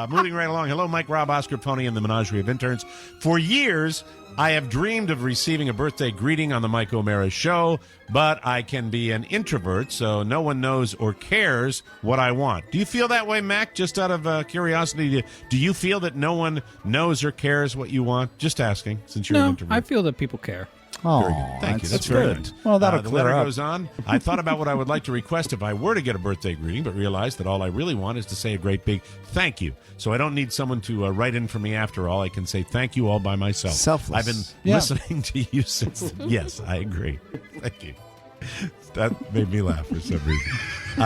Moving right along. Hello, Mike, Rob, Oscar, Pony, and the Menagerie of Interns. For years, I have dreamed of receiving a birthday greeting on the Mike O'Mara show, but I can be an introvert, so no one knows or cares what I want. Do you feel that way, Mac? Just out of curiosity, do you feel that no one knows or cares what you want? Just asking, since you're an No, introvert. I feel that people care. Very good. Thank you. That's very good. Well, that'll the clear letter up. goes on. I thought about what I would like to request if I were to get a birthday greeting, but realized that all I really want is to say a great big thank you. So I don't need someone to write in for me after all. I can say thank you all by myself. Selfless. I've been listening to you since. Yes, I agree. Thank you. That made me laugh for some reason.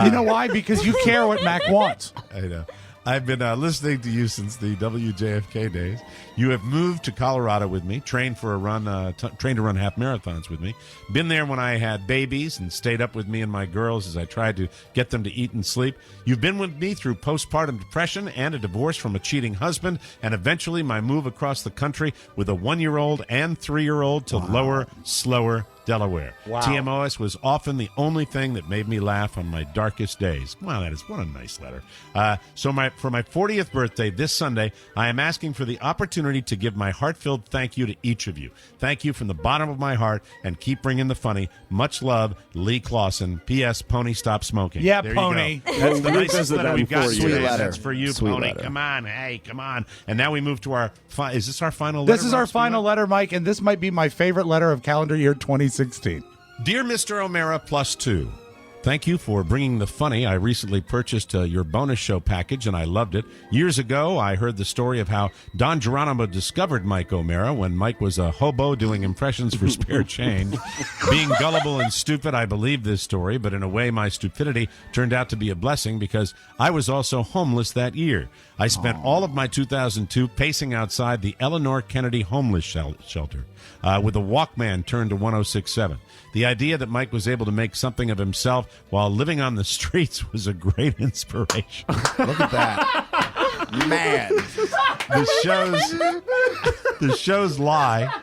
You know why? Because you care what Mac wants. I know. I've been listening to you since the WJFK days. You have moved to Colorado with me, trained to run half marathons with me, been there when I had babies and stayed up with me and my girls as I tried to get them to eat and sleep. You've been with me through postpartum depression and a divorce from a cheating husband, and eventually my move across the country with a 1-year-old and 3-year-old to lower, slower Delaware. Wow. TMOS was often the only thing that made me laugh on my darkest days. Wow, what a nice letter. So for my 40th birthday this Sunday, I am asking for the opportunity to give my heart-filled thank you to each of you. Thank you from the bottom of my heart, and keep bringing the funny. Much love, Lee Clausen. P.S. Pony, stop smoking. Yeah, there Pony. You go. That's the nicest Luke has it letter we've done got for you. today. Sweet letter. That's for you, Sweet Pony. letter. Come on. Hey, come on. And now we move to our is this our final letter? This is our Rob final Spielman? letter, Mike, and this might be my favorite letter of calendar year 2016. Dear Mr. O'Mara +2, thank you for bringing the funny. I recently purchased your bonus show package, and I loved it. Years ago, I heard the story of how Don Geronimo discovered Mike O'Mara when Mike was a hobo doing impressions for spare change. Being gullible and stupid, I believed this story, but in a way, my stupidity turned out to be a blessing because I was also homeless that year. I spent all of my 2002 pacing outside the Eleanor Kennedy Homeless Shelter with a Walkman turned to 106.7. The idea that Mike was able to make something of himself while living on the streets was a great inspiration. Look at that. Man. The show's lie.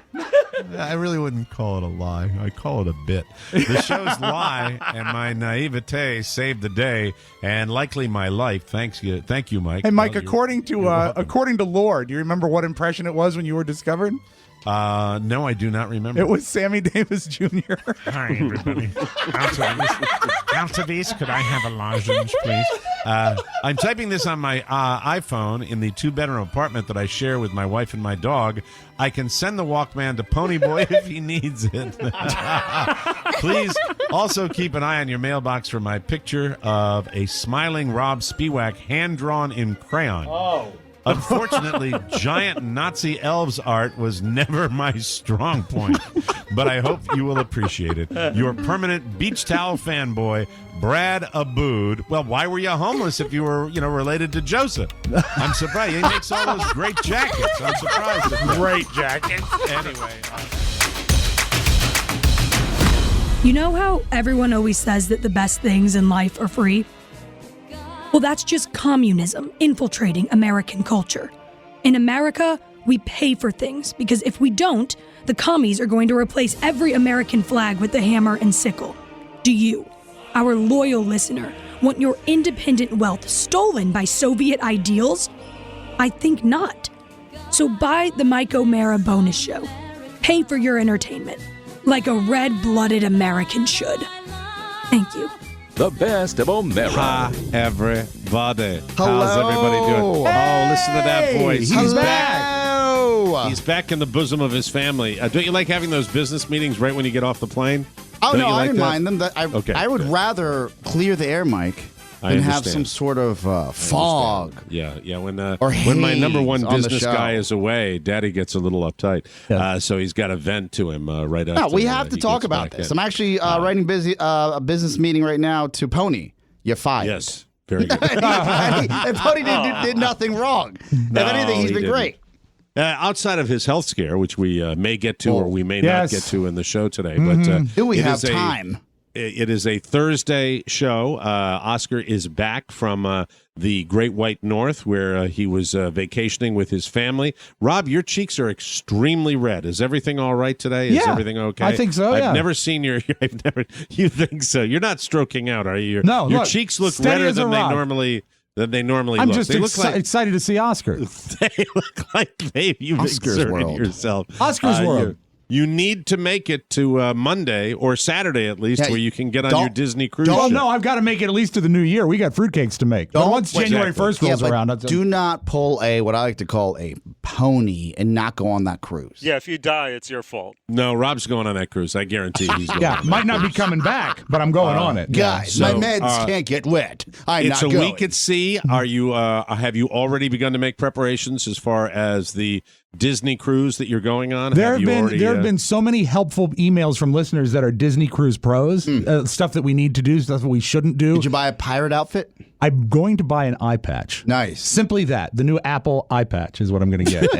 I really wouldn't call it a lie. I call it a bit. The show's lie and my naivete saved the day and likely my life. Thank you, Mike. Hey, Mike, Well, according to Lore, do you remember what impression it was when you were discovered? no, I do not remember. It was Sammy Davis Jr. Hi, everybody. Altavis, could I have a lozenge, please? I'm typing this on my iPhone in the 2-bedroom apartment that I share with my wife and my dog. I can send the Walkman to Ponyboy if he needs it. Please also keep an eye on your mailbox for my picture of a smiling Rob Spiewak hand-drawn in crayon. Oh. Unfortunately, giant Nazi elves art was never my strong point, but I hope you will appreciate it. Your permanent beach towel fanboy, Brad Abood. Well, why were you homeless if you were, related to Joseph? I'm surprised. He makes all those great jackets. I'm surprised. Great jacket. Anyway. You know how everyone always says that the best things in life are free? Well, that's just communism infiltrating American culture. In America, we pay for things because if we don't, the commies are going to replace every American flag with the hammer and sickle. Do you, our loyal listener, want your independent wealth stolen by Soviet ideals? I think not. So buy the Mike O'Mara bonus show. Pay for your entertainment. like a red-blooded American should. Thank you. The best of O'Mara. Hi, everybody. Hello. How's everybody doing? Oh, listen to that voice. He's back. Hello. He's back in the bosom of his family. Don't you like having those business meetings right when you get off the plane? Oh, Don't no, you I like didn't that? mind them. Okay, I would good. rather clear the air, Mike, I than have understand. some sort of fog. Yeah. When Or my number haze one on the business show. guy is away, Daddy gets a little uptight. So he's got a vent to him right after. No, we have to he talk gets about back this. in. I'm actually writing a business meeting right now to Pony. You're fired. Yes, very good. and Pony did nothing wrong. No, if anything, he's he been didn't. great. Outside of his health scare, which we may get to or we may Yes. not get to in the show today, but Do we it have is a- time? It is a Thursday show. Oscar is back from the Great White North, where he was vacationing with his family. Rob, your cheeks are extremely red. Is everything all right today? Is Yeah, everything okay? I think so, I've yeah. never seen your. I've never. You think so? You're not stroking out, are you? No, your look, cheeks look steady redder as a than they rock. normally. I'm look. just They look like excited to see Oscar. they look like you've Oscar's exerted World. yourself. Oscar's World. You need to make it to Monday or Saturday at least, Yeah, where you can get on don't- your Disney cruise Well, ship. no, I've got to make it at least to the new year. We got fruitcakes to make. But once January 1st rolls but around, that's do not pull what I like to call a pony and not go on that cruise. Yeah, if you die, it's your fault. No, Rob's going on that cruise. I guarantee he's going. yeah, on that might not be cruise. coming back, but I'm going on it. Guys, So, my meds can't get wet. I'm It's not a going. week at sea. Are you? Have you already begun to make preparations as far as the Disney cruise that you're going on? There have you already, have been so many helpful emails from listeners that are Disney Cruise pros, stuff that we need to do, stuff that we shouldn't do. Did you buy a pirate outfit? I'm going to buy an eye patch. Nice. Simply that. The new Apple eye patch is what I'm going to get.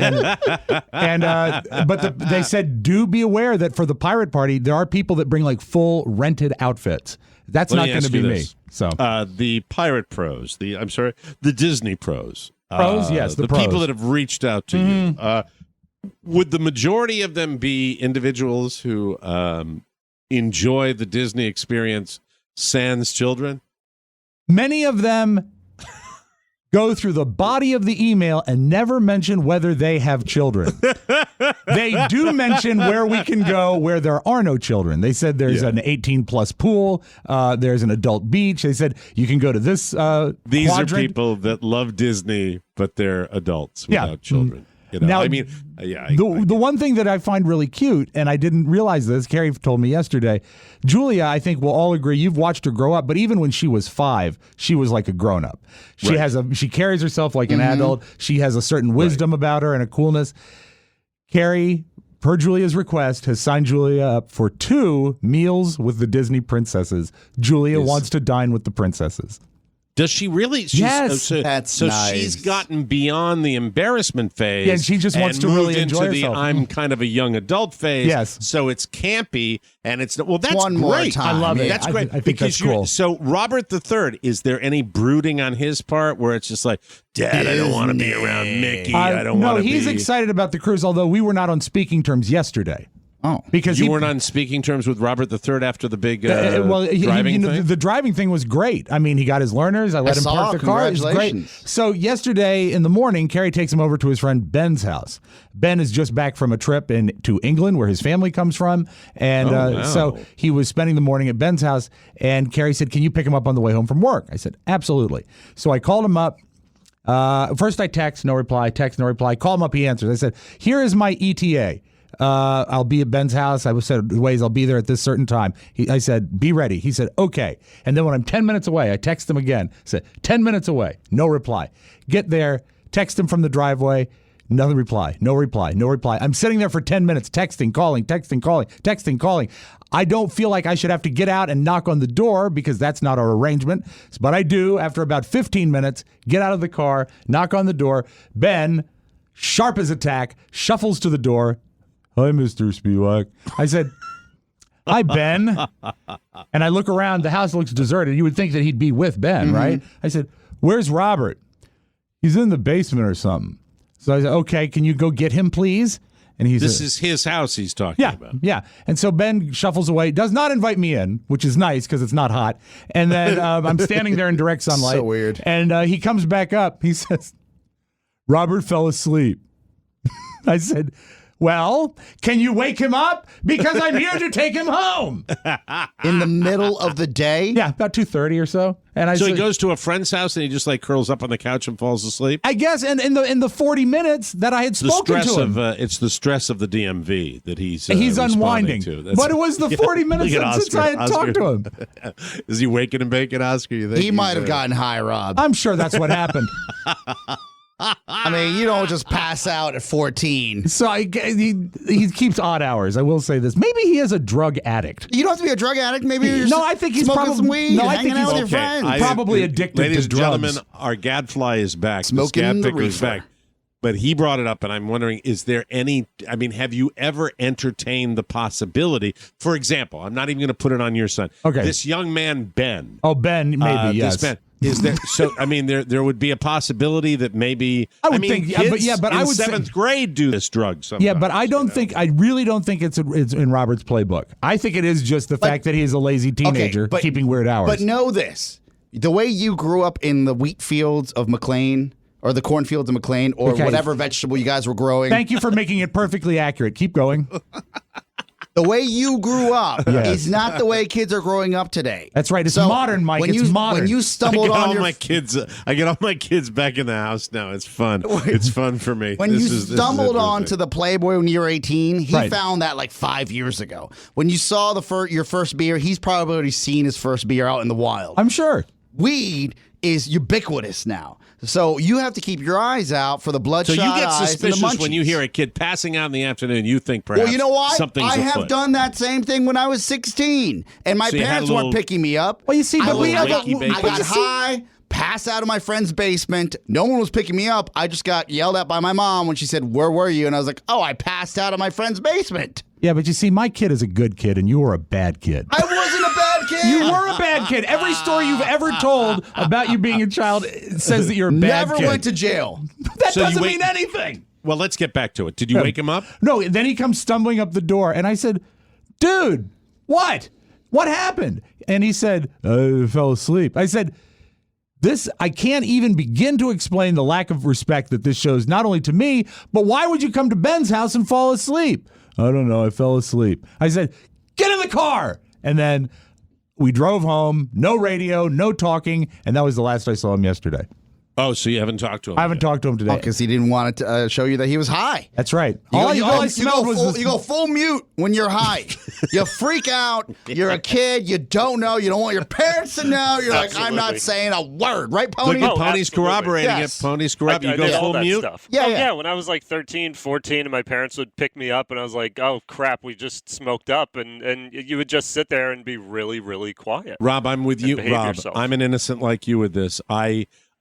They said, do be aware that for the pirate party, there are people that bring like full rented outfits. That's Let not me going to ask be you me. this. So the pirate pros. The Disney pros. Pros, yes, the pros. people that have reached out to you. Would the majority of them be individuals who enjoy the Disney experience sans children? many of them go through the body of the email and never mention whether they have children. They do mention where we can go where there are no children. They said there's an 18-plus pool. There's an adult beach. They said you can go to this These quadrant. are people that love Disney, but they're adults without children. You know? Now, I mean, yeah. The one thing that I find really cute, and I didn't realize this, Carrie told me yesterday, Julia, I think we'll all agree, you've watched her grow up, but even when she was 5, she was like a grown-up. She carries herself like an adult. She has a certain wisdom about her and a coolness. Carrie, per Julia's request, has signed Julia up for 2 meals with the Disney princesses. Julia wants to dine with the princesses. Does she really? Yes. That's nice. She's gotten beyond the embarrassment phase. Yeah, and she just wants to moved really enjoy into herself. the I'm kind of a young adult phase. Yes. So it's campy, and it's that's One great. more time. I love it. That's I great. think because that's cool. So Robert III, is there any brooding on his part where it's just like, Dad, I don't want to be around Mickey. I don't want to be. No, he's excited about the cruise, although we were not on speaking terms yesterday. Oh, Because You he weren't on speaking terms with Robert III after the big he- driving you know, thing? the driving thing was great. I mean, he got his learners. I let him saw. park the car. It was great. Congratulations. So yesterday in the morning, Carrie takes him over to his friend Ben's house. Ben is just back from a trip to England, where his family comes from, and wow. so he was spending the morning at Ben's house. And Carrie said, "Can you pick him up on the way home from work?" I said, "Absolutely." So I called him up. First I text, no reply. Text, no reply. Call him up, he answers. I said, "Here is my ETA. I'll be at Ben's house. I said ways I'll be there at this certain time." I said, "Be ready." He said, "Okay." And then when I'm 10 minutes away, I text him again. Said, 10 minutes away. No reply. Get there. Text him from the driveway. Another reply. No reply. No reply. I'm sitting there for 10 minutes, texting, calling, texting, calling, texting, calling. I don't feel like I should have to get out and knock on the door because that's not our arrangement. But I do. After about 15 minutes, get out of the car, knock on the door. Ben, sharp as a tack, shuffles to the door. "Hi, Mr. Spiewak." I said, "Hi, Ben." And I look around. The house looks deserted. You would think that he'd be with Ben, right? I said, "Where's Robert?" "He's in the basement or something." So I said, "Okay, can you go get him, please?" And he This said, is his house he's talking about. yeah. And so Ben shuffles away, does not invite me in, which is nice because it's not hot. And then I'm standing there in direct sunlight. So weird. And he comes back up. He says, "Robert fell asleep." I said, Well, can you wake him up? Because I'm here to take him home. In the middle of the day? Yeah, about 2:30 or so. And So said, he goes to a friend's house and he just like curls up on the couch and falls asleep. I guess, and in the 40 minutes that I had The spoken stress to him, of it's the stress of the DMV that he's unwinding. to. That's- But it was the 40 minutes Look at since I had talked to him. Is he waking and baking, Oscar? You think He might have he's, gotten high, Rob. I'm sure that's what happened. I mean, you don't just pass out at 14. So he keeps odd hours. I will say this. Maybe he is a drug addict. You don't have to be a drug addict. Maybe you're just No, I think he's smoking probably some weed, No, I hanging think out he's with your friends. Probably addicted Ladies to and gentlemen, drugs. our gadfly is back. Smoking the the Scab Picker is reefer. back. But he brought it up, and I'm wondering, is there any, I mean, have you ever entertained the possibility, for example, I'm not even going to put it on your son. Okay. This young man, Ben. Oh, Ben, maybe, yes. This Ben. Is there, so, I mean, there would be a possibility that maybe, I would mean, think, kids but in I would say- seventh grade do this drug sometimes. Yeah, but I don't think, I really don't think it's in Robert's playbook. I think it is just the fact that he's a lazy teenager but- keeping weird hours. But know this. The way you grew up in the wheat fields of McLean or the cornfields of McLean or Okay. whatever vegetable you guys were growing, Thank you for making it perfectly accurate. Keep going. the way you grew up Yes. is not the way kids are growing up today. That's right. It's So modern, Mike. When It's you, modern. When you I stumbled get on all your my kids. I get all my kids back in the house now. It's fun. It's fun for me. When This you is stumbled interesting. onto the Playboy when you were 18, he Right. found that like 5 years ago. When you saw your first beer, he's probably already seen his first beer out in the wild. I'm sure. Weed is ubiquitous now. So you have to keep your eyes out for the So bloodshot you get eyes and the suspicious when you munchies. hear a kid passing out in the afternoon. You think perhaps Well, you know why? something's I have afoot. done that same thing when I was 16, and my So you had parents a weren't little- picking me up. Well, you see, I but we was- have wakey bacon. I got high, passed out of my friend's basement. No one was picking me up. I just got yelled at by my mom when she said, "Where were you?" And I was like, "Oh, I passed out of my friend's basement." Yeah, but you see, my kid is a good kid, and you were a bad kid. I wasn't a bad kid. You were a bad kid. Every story you've ever told about you being a child says that you're a bad Never kid. went to jail. That So you doesn't wait- mean anything. Well, let's get back to it. Did you wake him up? No, then he comes stumbling up the door, and I said, "Dude, what? What happened?" And he said, "I fell asleep." I said, I can't even begin to explain the lack of respect that this shows not only to me, but why would you come to Ben's house and fall asleep? I don't know. I fell asleep. I said, "Get in the car." And then we drove home, no radio, no talking, and that was the last I saw him yesterday. Oh, so you haven't talked to him? I haven't talked to him today. Because he didn't want to show you that he was high. That's right. You All I go smelled was full, this- you go full mute when you're high. You freak out. You're a kid. You don't know. You don't want your parents to know. You're like, I'm not Absolutely. saying a word, right, Look Pony? at Oh, Pony's absolutely. corroborating Yes. it. Pony's corroborating. You I go did all full that mute? stuff. Yeah, Oh, yeah. when I was like 13, 14, and my parents would pick me up, and I was like, oh, crap, we just smoked up. And you would just sit there and be really, really quiet. Rob, I'm with you. behave Rob, yourself. I'm an innocent like you with this.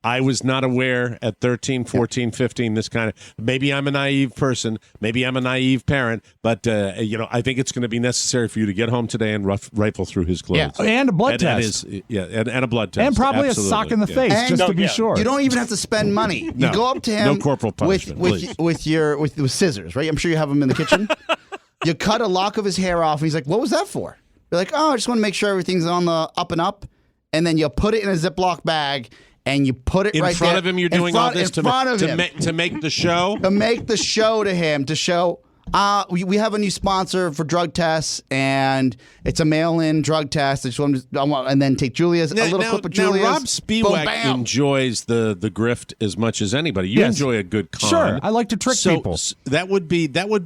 I was not aware at 13, 14, 15, this kind of, maybe I'm a naive person, maybe I'm a naive parent, but, I think it's going to be necessary for you to get home today and rifle through his clothes. Yeah. and a blood And test. and a blood test. and probably Absolutely. a sock in the Yeah. face, And- just No, to be yeah. sure. You don't even have to spend money. No. You go up to him No corporal punishment, please. with scissors, right? I'm sure you have them in the kitchen. You cut a lock of his hair off, and he's like, "What was that for?" You're like, "Oh, I just want to make sure everything's on the up and up." And then you put it in a Ziploc bag, and you put it In right front there. of him, you're In doing front- all this in front of him. to make the show? To make the show to him, to show we have a new sponsor for drug tests, and it's a mail-in drug test. And then take Julia's, a little clip of Julia's. Rob Boom, Spiewak bam. enjoys the grift as much as anybody. You Yes. enjoy a good con. Sure, I like to trick people. That would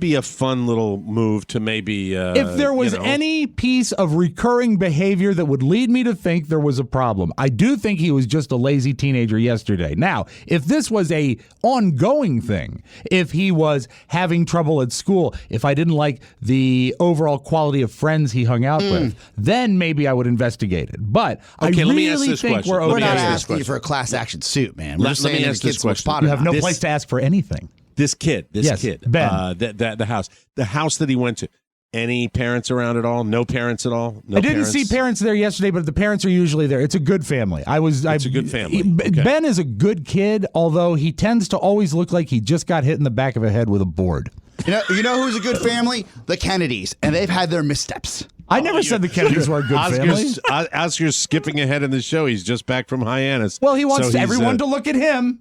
be a fun little move to maybe. If there was any piece of recurring behavior that would lead me to think there was a problem, I do think he was just a lazy teenager yesterday. Now, if this was a ongoing thing, if he was having trouble at school, if I didn't like the overall quality of friends he hung out with, then maybe I would investigate it. But Okay, I let me ask really this think question. we're Let We're me okay. not ask this asking you for a class action suit, man. We're Let- just let me saying that ask the this kids smoke question. pot. You have no This- place to ask for anything. this kid, Yes, Ben. the house that he went to. Any parents around at all? No parents at all? No I didn't parents? see parents there yesterday, but the parents are usually there. It's a good family. It's a good family. Okay. Ben is a good kid, although he tends to always look like he just got hit in the back of the head with a board. You know who's a good family? The Kennedys, and they've had their missteps. I never said the Kennedys were a good family. Oscar's skipping ahead in the show. He's just back from Hyannis. Well, he wants So he's, everyone to look at him.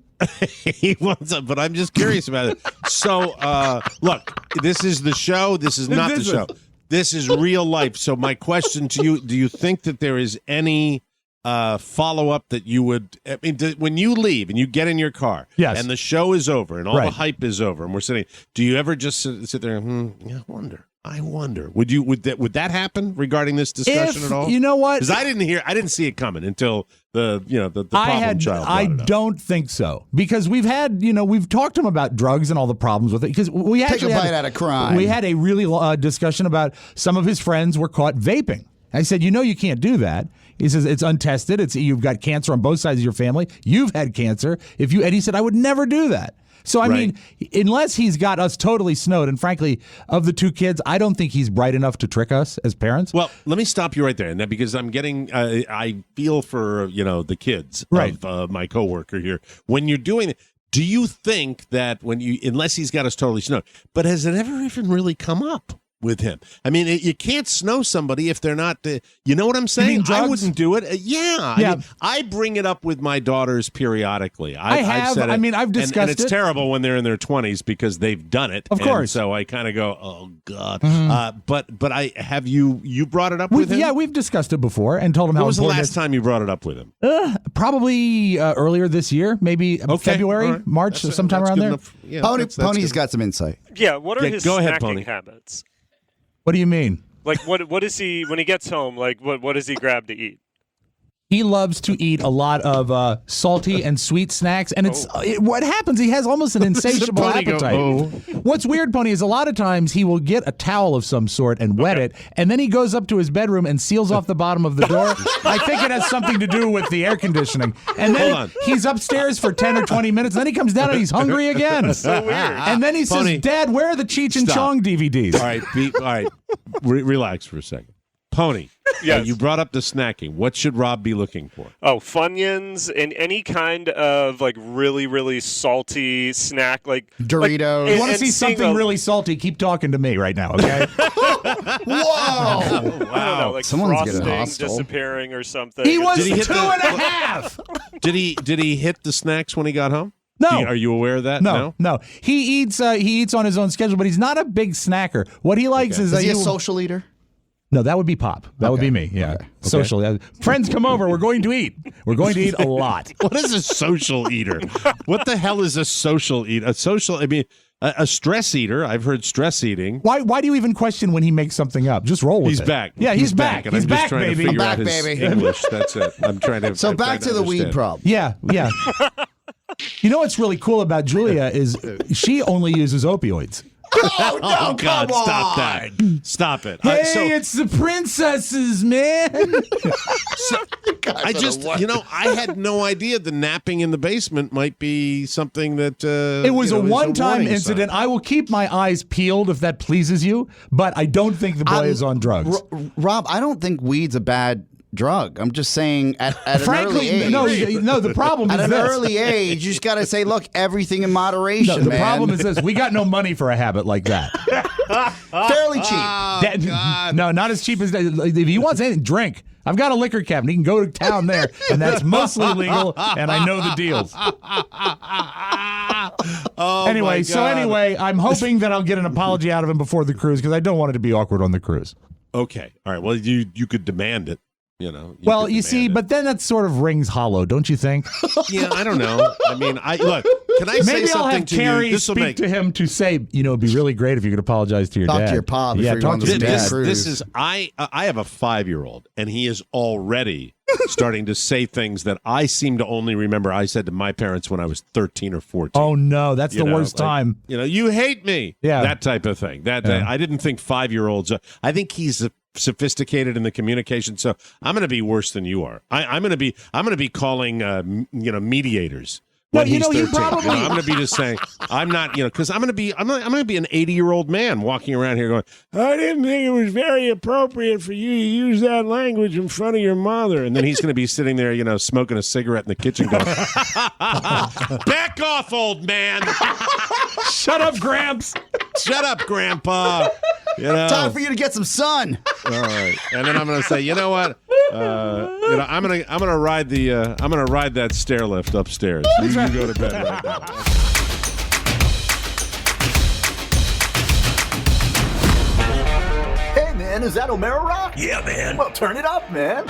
He wants up, but I'm just curious about it. So, look, this is the show. This is not the show. This is real life. So my question to you, do you think that there is any follow-up that you would, I mean, when you leave and you get in your car and the show is over and all the hype is over and we're sitting, do you ever just sit there and, I wonder. Would that happen regarding this discussion at all? You know what? Because I didn't see it coming until the problem child. I don't think so, because we've talked to him about drugs and all the problems with it. Because we actually take a bite out of crime. We had a really discussion about some of his friends were caught vaping. I said, you can't do that. He says it's untested. You've got cancer on both sides of your family. You've had cancer. And he said I would never do that. So, I mean, unless he's got us totally snowed, and frankly, of the two kids, I don't think he's bright enough to trick us as parents. Well, let me stop you right there, and because I'm getting, I feel for, the kids of my coworker here. When you're doing it, do you think that unless he's got us totally snowed, but has it ever even really come up with him? I mean, you can't snow somebody if they're not, you know what I'm saying? I wouldn't do it. I mean, I bring it up with my daughters periodically. I've said it, I've discussed and it's it. terrible when they're in their 20s because they've done it. Of course. So I kind of go, oh God. But have you brought it up with him? Yeah, we've discussed it before and told him how When was the important last time you brought it up with him? Probably earlier this year, maybe February, March, sometime around there. Enough. Yeah, Pony's got some insight. Yeah, what are his go ahead, snacking Pony. habits? What do you mean? Like, what is he, when he gets home, like, what does he grab to eat? He loves to eat a lot of salty and sweet snacks, and what happens, he has almost an insatiable appetite. What's weird, Pony, is a lot of times he will get a towel of some sort and wet it, and then he goes up to his bedroom and seals off the bottom of the door. I think it has something to do with the air conditioning. And then he's upstairs for 10 or 20 minutes, and then he comes down and he's hungry again. So weird. And then he Pony, says, Dad, where are the Cheech and Chong DVDs? All right, relax for a second. Pony, yes. You brought up the snacking. What should Rob be looking for? Oh, Funyuns and any kind of like really, really salty snack, like Doritos. You want to see something really salty? Keep talking to me right now, okay? Whoa! I don't know, like Someone's frosting getting hostile. disappearing or something. He was Did he hit 2.5. Did he hit the snacks when he got home? No. Are you aware of that? No. He eats on his own schedule, but he's not a big snacker. What he likes is Is he a social eater? No, that would be Pop. That would be me. Yeah. Okay. Social. Friends come over. We're going to eat. We're going to eat a lot. What is a social eater? What the hell is a social eater? A stress eater. I've heard stress eating. Why do you even question when he makes something up? Just roll with it. He's back. Yeah, he's back. And He's I'm just back, trying baby. to figure I'm out back, his baby. English. That's it. I'm trying to. So back to the weed understand. problem. Yeah. You know what's really cool about Julia is she only uses opioids. Oh, no, Oh God! come on. Stop that! Stop it! Hey, it's the princesses, man. I just, I had no idea the napping in the basement might be something that. It was a one-time warning incident. sign. I will keep my eyes peeled if that pleases you, but I don't think the boy is on drugs. Rob, I don't think weed's a bad drug. I'm just saying at an early age. No, the problem is At an this. early age, you just got to say, look, everything in moderation, No, the man. problem is this. We got no money for a habit like that. Fairly cheap. No, not as cheap as that. If he wants anything, drink. I've got a liquor cabinet. He can go to town there, and that's mostly legal, and I know the deals. Anyway, I'm hoping that I'll get an apology out of him before the cruise, because I don't want it to be awkward on the cruise. Okay. All right. Well, you could demand it. You see, but then that sort of rings hollow, don't you think? Yeah, I don't know. I mean, look. Can I say Maybe something I'll have to Carrie you? This will speak make to him to say, it'd be really great if you could apologize to your dad. Talk to your pop Yeah, before you talk go on to the your dad. cruise. This is I have a 5-year-old, and he is already starting to say things that I seem to only remember I said to my parents when I was 13 or 14. Oh no, that's the worst time. You hate me. Yeah. That type of thing. I didn't think 5-year-olds. I think he's sophisticated in the communication. So I'm going to be worse than you are. I'm going to be calling mediators. When he's 13. I'm going to be just saying, I'm not, because I'm going to be an 80-year-old man walking around here going, I didn't think it was very appropriate for you to use that language in front of your mother. And then he's going to be sitting there, smoking a cigarette in the kitchen going, back off, old man. Shut up, Gramps. Shut up, Grandpa. Time for you to get some sun. All right. And then I'm going to say, you know what? I'm gonna ride that stair lift upstairs. You can go to bed right now. Hey, man, is that O'Mara Rock? Yeah, man. Well, turn it up, man.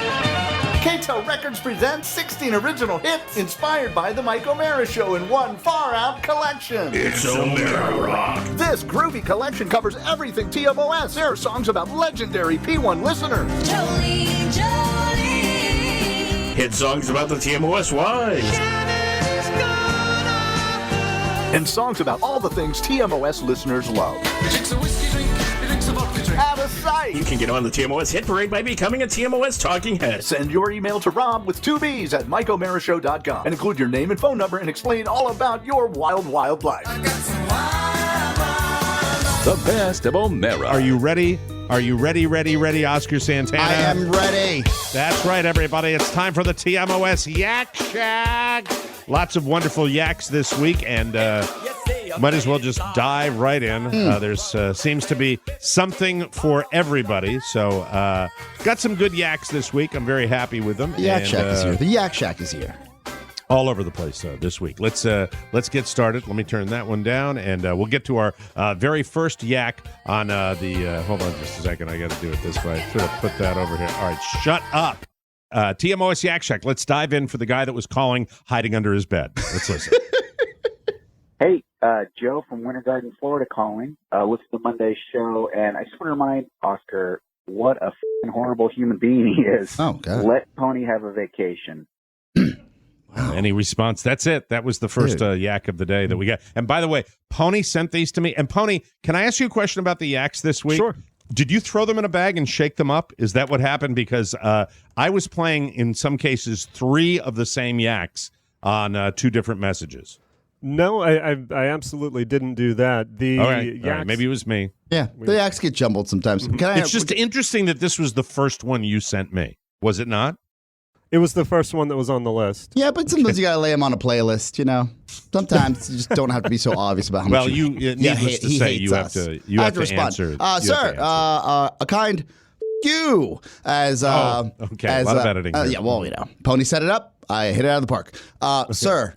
K-Tel Records presents 16 original hits inspired by The Mike O'Mara Show in one far-out collection. It's O'Mara Rock. This groovy collection covers everything TMOS. There are songs about legendary P1 listeners. Jolene, Jolene. Hit songs about the TMOS wives. And songs about all the things TMOS listeners love. Out of sight. You can get on the TMOS hit parade by becoming a TMOS talking head. Send your email to Rob with 2 B's at MikeO'MaraShow.com and include your name and phone number and explain all about your wild, wild life. The best of O'Mara. Are you ready? Are you ready, Oscar Santana? I am ready. That's right, everybody. It's time for the TMOS Yak Shack. Lots of wonderful yaks this week, and might as well just dive right in. There's seems to be something for everybody. So got some good yaks this week. I'm very happy with them. The Yak Shack is here. The Yak Shack is here. All over the place this week. Let's get started. Let me turn that one down, and we'll get to our very first yak on the. Hold on just a second. I got to do it this way. Should have put that over here. All right, shut up. TMOS Yak Shack. Let's dive in for the guy that was calling, hiding under his bed. Let's listen. Hey, Joe from Winter Garden, Florida calling. Listen to Monday's show, and I just want to remind Oscar what a f***ing horrible human being he is. Oh, God. Let Pony have a vacation. Wow. Any response? That's it. That was the first yak of the day that we got. And by the way, Pony sent these to me. And Pony, can I ask you a question about the yaks this week? Sure. Did you throw them in a bag and shake them up? Is that what happened? Because I was playing, in some cases, 3 of the same yaks on 2 different messages. No, I absolutely didn't do that. All right. Maybe it was me. Yeah, the yaks get jumbled sometimes. It's just interesting that this was the first one you sent me. Was it not? It was the first one that was on the list. Yeah, but sometimes you got to lay them on a playlist, you know. Sometimes you just don't have to be so obvious about how much needless to say, you have to respond. answer. Sir, a kind okay. you A lot of editing. Yeah, well, you know, Pony set it up. I hit it out of the park. Sir,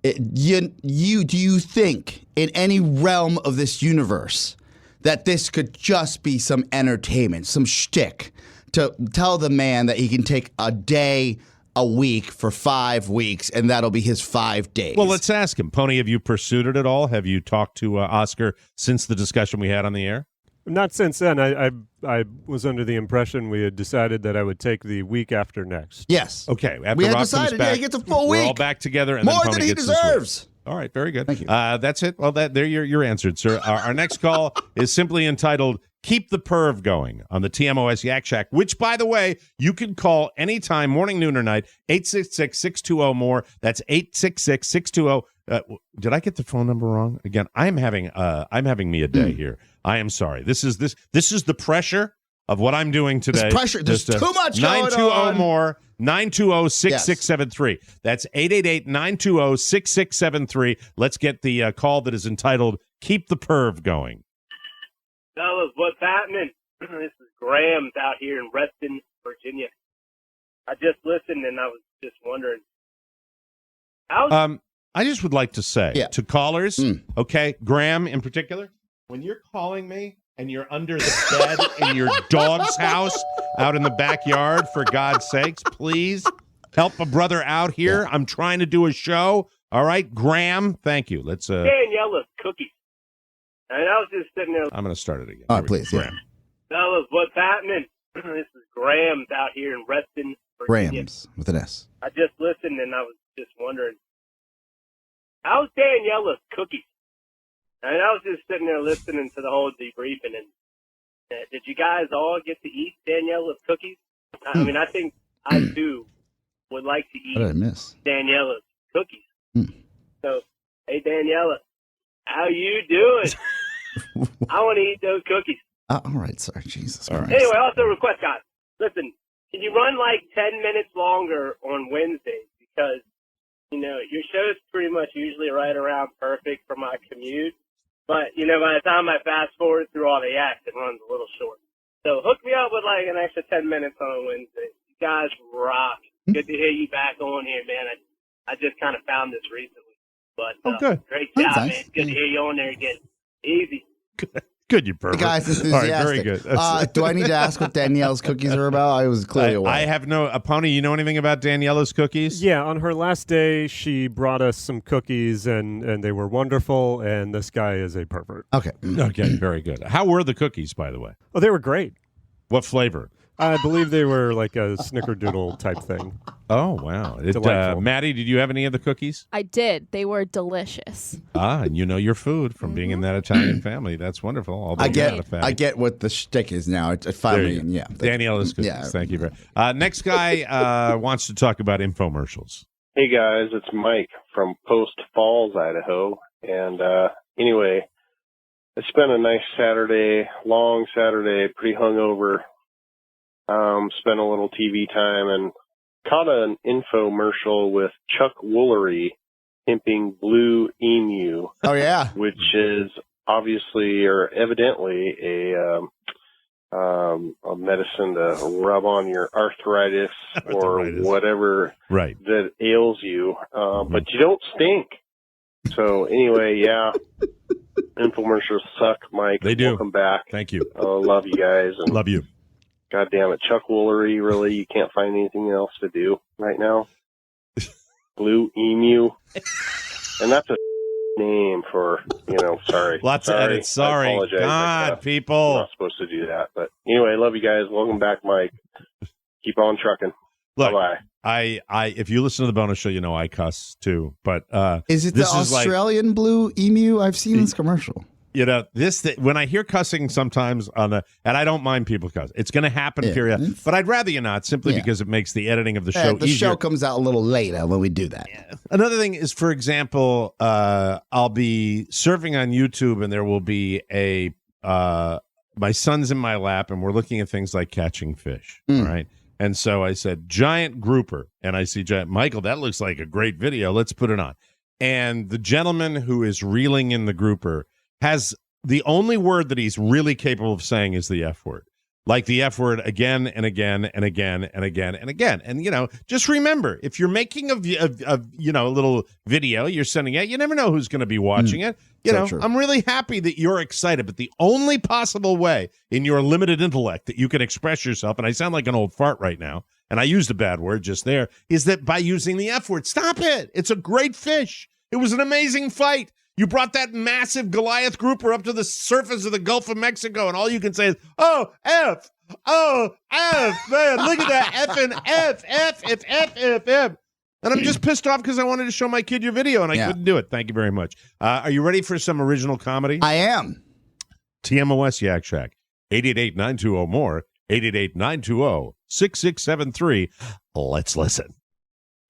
do you think in any realm of this universe that this could just be some entertainment, some shtick to tell the man that he can take a day a week for 5 weeks and that'll be his 5 days? Well, let's ask him. Pony, have you pursued it at all? Have you talked to Oscar since the discussion we had on the air? Not since then. I was under the impression we had decided that I would take the week after next. Yes. Okay. After we had Rob decided, comes back, he gets a full week. We're all back together, and more then Pony than he gets his week. deserves. All right, very good. Thank you. That's it. Well, there you're answered, sir. Our next call is simply entitled "Keep the Perv Going" on the TMOS Yak Shack, which, by the way, you can call anytime, morning, noon, or night. 866-620-MORE. That's 866-620. Did I get the phone number wrong again? I'm having me a day here. I am sorry. This is the pressure of what I'm doing today. This pressure. There's too much going on. 920-MORE. 920-6673. That's 888-920-6673. Let's get the call that is entitled "Keep the Perv Going." Fellas, what's happening? This is Graham out here in Reston, Virginia. I just listened and I was just wondering. I just would like to say to callers, okay, Graham in particular, when you're calling me and you're under the bed in your dog's house out in the backyard, for God's sakes, please help a brother out here. I'm trying to do a show. All right, Graham, thank you. Let's Daniela's cookies. And I was just sitting there. I'm going to start it again. All right, please. Graham. Fellas, what's happening? This is Graham's out here in Reston, Virginia. Grams with an S. I just listened and I was just wondering, how's Daniela's cookies? And I was just sitting there listening to the whole debriefing, and did you guys all get to eat Daniela's cookies? I mean, I think I too would like to eat What did I miss? Daniela's cookies. So, hey Daniela, how you doing? I want to eat those cookies. All right, sir. Jesus Christ. Anyway, also request, guys, listen, can you run like 10 minutes longer on Wednesdays? Because, you know, your show's pretty much usually right around perfect for my commute. But, you know, by the time I fast forward through all the acts, it runs a little short. So hook me up with like an extra 10 minutes on Wednesday. You guys rock. Good to hear you back on here, man. I just kind of found this recently. But good. Great That's job, nice. man. Good to hear you on there again. Easy. Good, you pervert. The guy's All right, enthusiastic. very good. Do I need to ask what Danielle's cookies are about? I was clearly aware. I have no. Pony, you know anything about Daniela's cookies? Yeah, on her last day, she brought us some cookies, and they were wonderful, and this guy is a pervert. Okay. Okay, very good. How were the cookies, by the way? Oh, they were great. What flavor? I believe they were like a snickerdoodle type thing. Oh, wow. Delightful. Maddie, did you have any of the cookies? I did. They were delicious. And you know your food from being in that Italian family. That's wonderful. Although I you're not a get fatty. I get what the shtick is now. It There finally, you go. yeah. Daniela's cookies. Yeah. Thank you very much. Next guy wants to talk about infomercials. Hey guys, it's Mike from Post Falls, Idaho. And anyway, I spent a nice Saturday, long Saturday, pretty hungover. Spent a little TV time and caught an infomercial with Chuck Woolery pimping Blue Emu. Oh yeah, which is obviously or evidently a medicine to rub on your arthritis or whatever right. that ails you, but you don't stink. So anyway, yeah, infomercials suck, Mike. They do. Welcome back. Thank you. Love you guys. And love you. God damn it, Chuck Woolery, really? You can't find anything else to do right now? Blue Emu. And that's a name for, sorry. Lots of edits. Sorry. I apologize. God, people. I'm not supposed to do that. But anyway, love you guys. Welcome back, Mike. Keep on trucking. Look, bye-bye. I if you listen to the bonus show, you know I cuss too. But Is it the Australian blue emu? I've seen this commercial. When I hear cussing sometimes and I don't mind people cuss. It's going to happen period. But I'd rather you not, simply because it makes the editing of the show The easier. show comes out a little later when we do that. Another thing is, for example, I'll be surfing on YouTube and there will be my son's in my lap and we're looking at things like catching fish, right? And so I said, giant grouper. And I see giant, Michael, that looks like a great video. Let's put it on. And the gentleman who is reeling in the grouper has the only word that he's really capable of saying is the F word. Like the F word again and again and again and again and again. And, just remember, if you're making a little video, you're sending it, you never know who's going to be watching it. True. I'm really happy that you're excited, but the only possible way in your limited intellect that you can express yourself, and I sound like an old fart right now, and I used a bad word just there, is that by using the F word. Stop it. It's a great fish. It was an amazing fight. You brought that massive Goliath grouper up to the surface of the Gulf of Mexico, and all you can say is, oh, F. Oh, F. Man, look at that. Effing F, F, F, F, F, F. And I'm just pissed off because I wanted to show my kid your video, and I couldn't do it. Thank you very much. Are you ready for some original comedy? I am. TMOS Yak Shack. 888-920-MORE. 888-920-6673. Let's listen.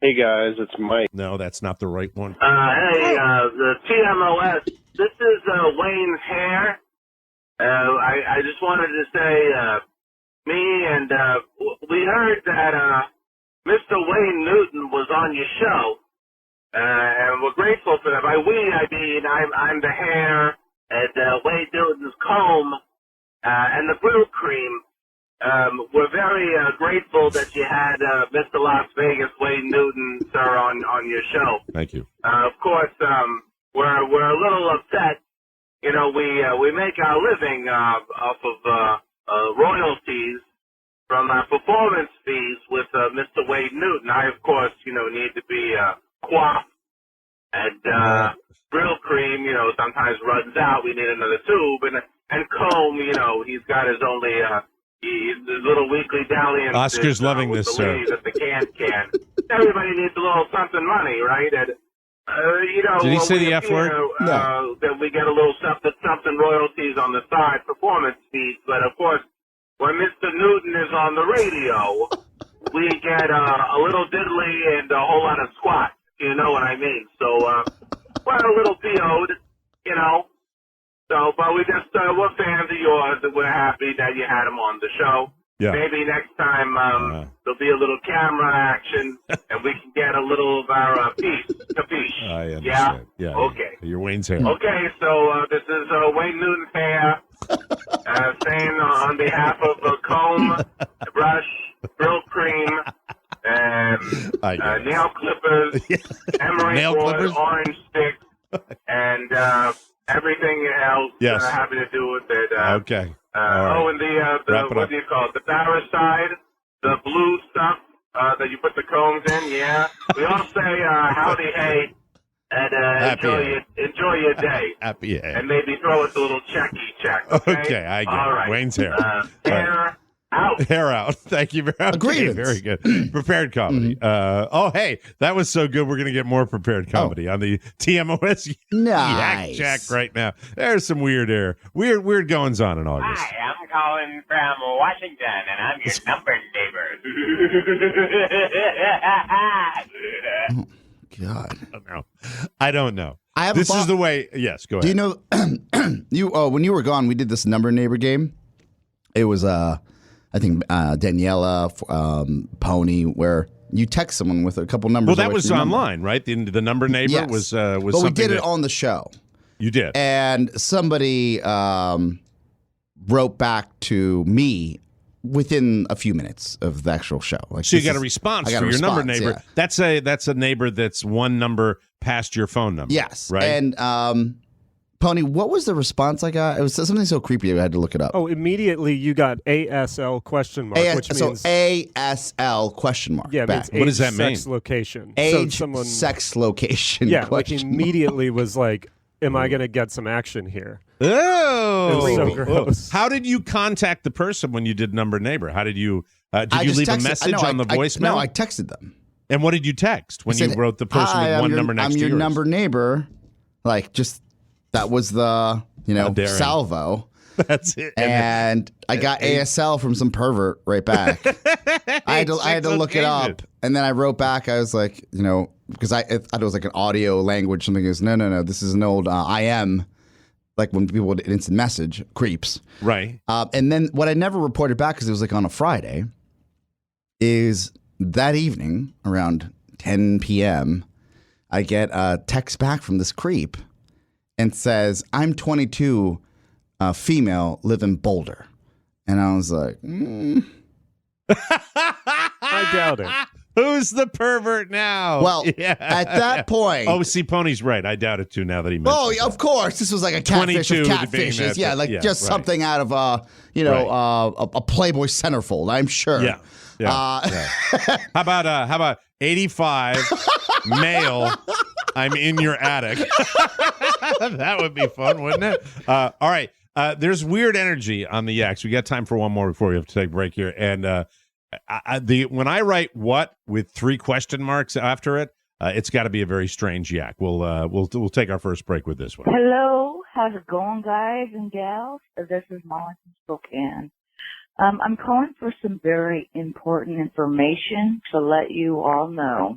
Hey guys, it's Mike. No, that's not the right one. The TMOS. This is Wayne's hair. I just wanted to say, me and we heard that Mr. Wayne Newton was on your show, and we're grateful for that. By we, I mean I'm the hair and Wayne Newton's comb and the Brill cream. We're very grateful that you had Mr. Las Vegas Wayne Newton, sir, on your show. Thank you. Of course, we're a little upset. We make our living off of royalties from performance fees with Mr. Wayne Newton. I, of course, need to be coiffed and Brill cream. Sometimes runs out. We need another tube and comb. He's got his only. His little weekly dalliance. Oscar's loving with this, the sir. ladies at the can. Everybody needs a little something money, right? And, Did he say we the F word? No. That we get a little something royalties on the side, performance fees. But of course, when Mr. Newton is on the radio, we get a little diddly and a whole lot of squat. You know what I mean? So we're a little PO'd, So, but we're fans of yours, and we're happy that you had him on the show. Yeah. Maybe next time there'll be a little camera action, and we can get a little of our piece. Capiche? I understand. Yeah? Yeah. Okay. Your Wayne's hair. Okay, so this is Wayne Newton's hair, saying on behalf of Comb, Brush, Brill Cream, I get it. nail clippers, emery Nail board, clippers? orange sticks, and everything else Yes. having to do with it. Okay. All right. Oh, and the Wrap it what up. do you call it? The parasite, the blue stuff that you put the combs in. Yeah, we all say howdy hey, and Happy enjoy your day, Happy A. and maybe throw us a little check. Okay, I get All it. right. Wayne's hair. Hair out. Hair out. Thank you very much. Grievance. Very good. Prepared comedy. Oh, hey, that was so good. We're going to get more prepared comedy on the TMOS Yak Nice. Jack right now. There's some weird goings on in August. Hi, I'm calling from Washington, and I'm your number neighbor. God. I don't know. I have this a thought. is the way. Yes, go ahead. Do you know when you were gone, we did this number neighbor game. It was I think Daniela, Pony, where you text someone with a couple numbers. Well, that away was from your number. online, right? The number neighbor Yes. was But we something did it that- on the show. You did. And somebody wrote back to me within a few minutes of the actual show. Like, So you this got a is- response I got for a your number response, neighbor. yeah. That's a neighbor that's one number past your phone number. Yes. Right. And Pony, what was the response I got? It was something so creepy I had to look it up. Oh, immediately you got ASL question mark, which means ASL question mark. yeah, it back. means age, sex, location. Age, so someone, sex, location. yeah, question like immediately was like, "Am I going to get some action here?" Oh, It was so gross. How did you contact the person when you did number neighbor? How did you did I you just leave a texted- message no, on the voicemail? No, I texted them. And what did you text when I said, you wrote the person "Hi, with one I'm number next I'm to your yours? number neighbor." Like, just that was the daring. salvo. That's it. And I got ASL from some pervert right back. I had to look it up, and then I wrote back. I was like, because I thought it was like an audio language. Something is no. This is an old IM, like when people would instant message creeps. Right. And then what I never reported back because it was like on a Friday is that evening around 10 p.m. I get a text back from this creep and says, "I'm 22, female, live in Boulder." And I was like, I doubt it. Who's the pervert now? Well, at that point- Oh, see, Pony's right. I doubt it too now that he mentioned "Oh, of course, this was like a catfish of 22 being catfishes." that- Yeah, like yeah, just right. something out of a Playboy centerfold, I'm sure. Yeah. Yeah. How about 85 male? I'm in your attic. That would be fun, wouldn't it? All right. There's weird energy on the Yaks. We got time for one more before we have to take a break here. And when I write "what" with 3 question marks after it, it's got to be a very strange yak. We'll take our first break with this one. Hello, how's it going, guys and gals? This is Molly from Spokane. I'm calling for some very important information to let you all know.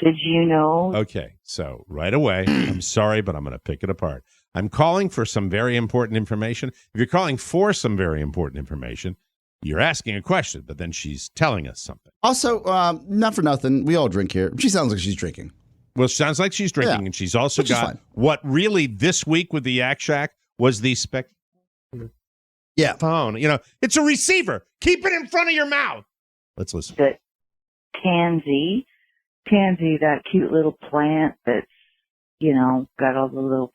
Did you know? Okay, so right away, I'm sorry, but I'm going to pick it apart. I'm calling for some very important information. If you're calling for some very important information, you're asking a question, but then she's telling us something. Also, not for nothing, we all drink here. She sounds like she's drinking. Well, it sounds like she's drinking, Yeah, and she's also which is got fine. what really this week with the Yak Shack was the phone. It's a receiver. Keep it in front of your mouth. Let's listen. That tansy, that cute little plant that's, got all the little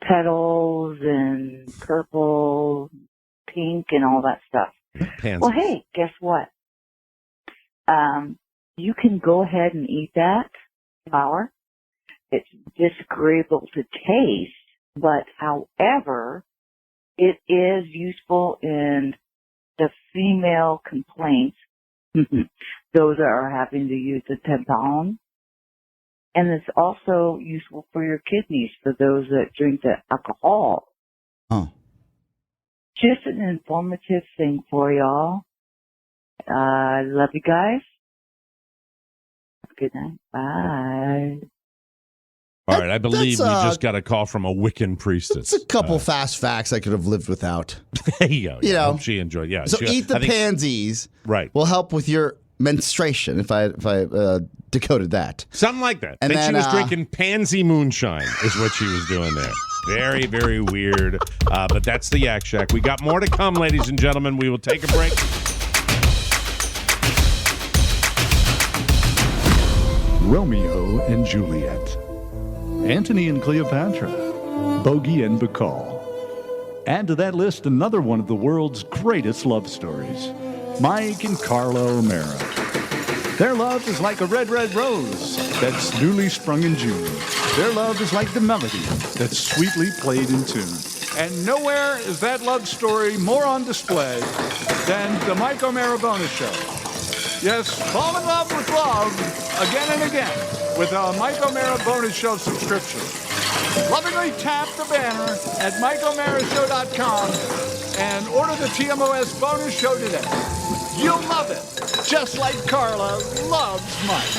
petals and purple, pink, and all that stuff. Pansies. Well, hey, guess what? You can go ahead and eat that flower. It's disagreeable to taste, but however, it is useful in the female complaints, those that are having to use the tampon. And it's also useful for your kidneys for those that drink the alcohol. Oh. Just an informative thing for y'all. Love you guys. Good night. Bye. All right, I believe that's, we just got a call from a Wiccan priestess. It's a couple fast facts I could have lived without. There you go. You know. Hope she enjoyed. Yeah. So she- eat the I think- pansies. Right. Will help with your menstruation. If I decoded that. Something like that. And I think then, she was drinking pansy moonshine is what she was doing there. Very, very weird. But that's the Yak Shack. We got more to come, ladies and gentlemen. We will take a break. Romeo and Juliet, Antony and Cleopatra, Bogey and Bacall. Add to that list another one of the world's greatest love stories, Mike and Carla O'Mara. Their love is like a red, red rose that's newly sprung in June. Their love is like the melody that's sweetly played in tune. And nowhere is that love story more on display than the Mike O'Mara Bonus Show. Yes, fall in love with love again and again with a Mike O'Mara Bonus Show subscription. Lovingly tap the banner at MikeO'MaraShow.com and order the TMOS Bonus Show today. You'll love it, just like Carla loves Mike.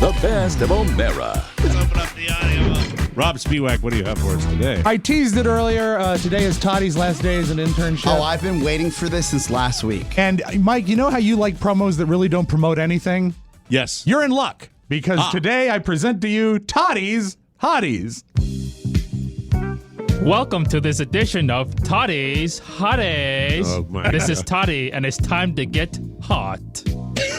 The best of O'Mara. Let's open up the audio. Rob Spiewak, what do you have for us today? I teased it earlier. Today is Toddy's last day as an internship. Oh, I've been waiting for this since last week. And Mike, you know how you like promos that really don't promote anything? Yes. You're in luck because today I present to you Toddy's Hotties. Welcome to this edition of Toddy's Hotties. Oh, my This God. is Toddy, and it's time to get hot.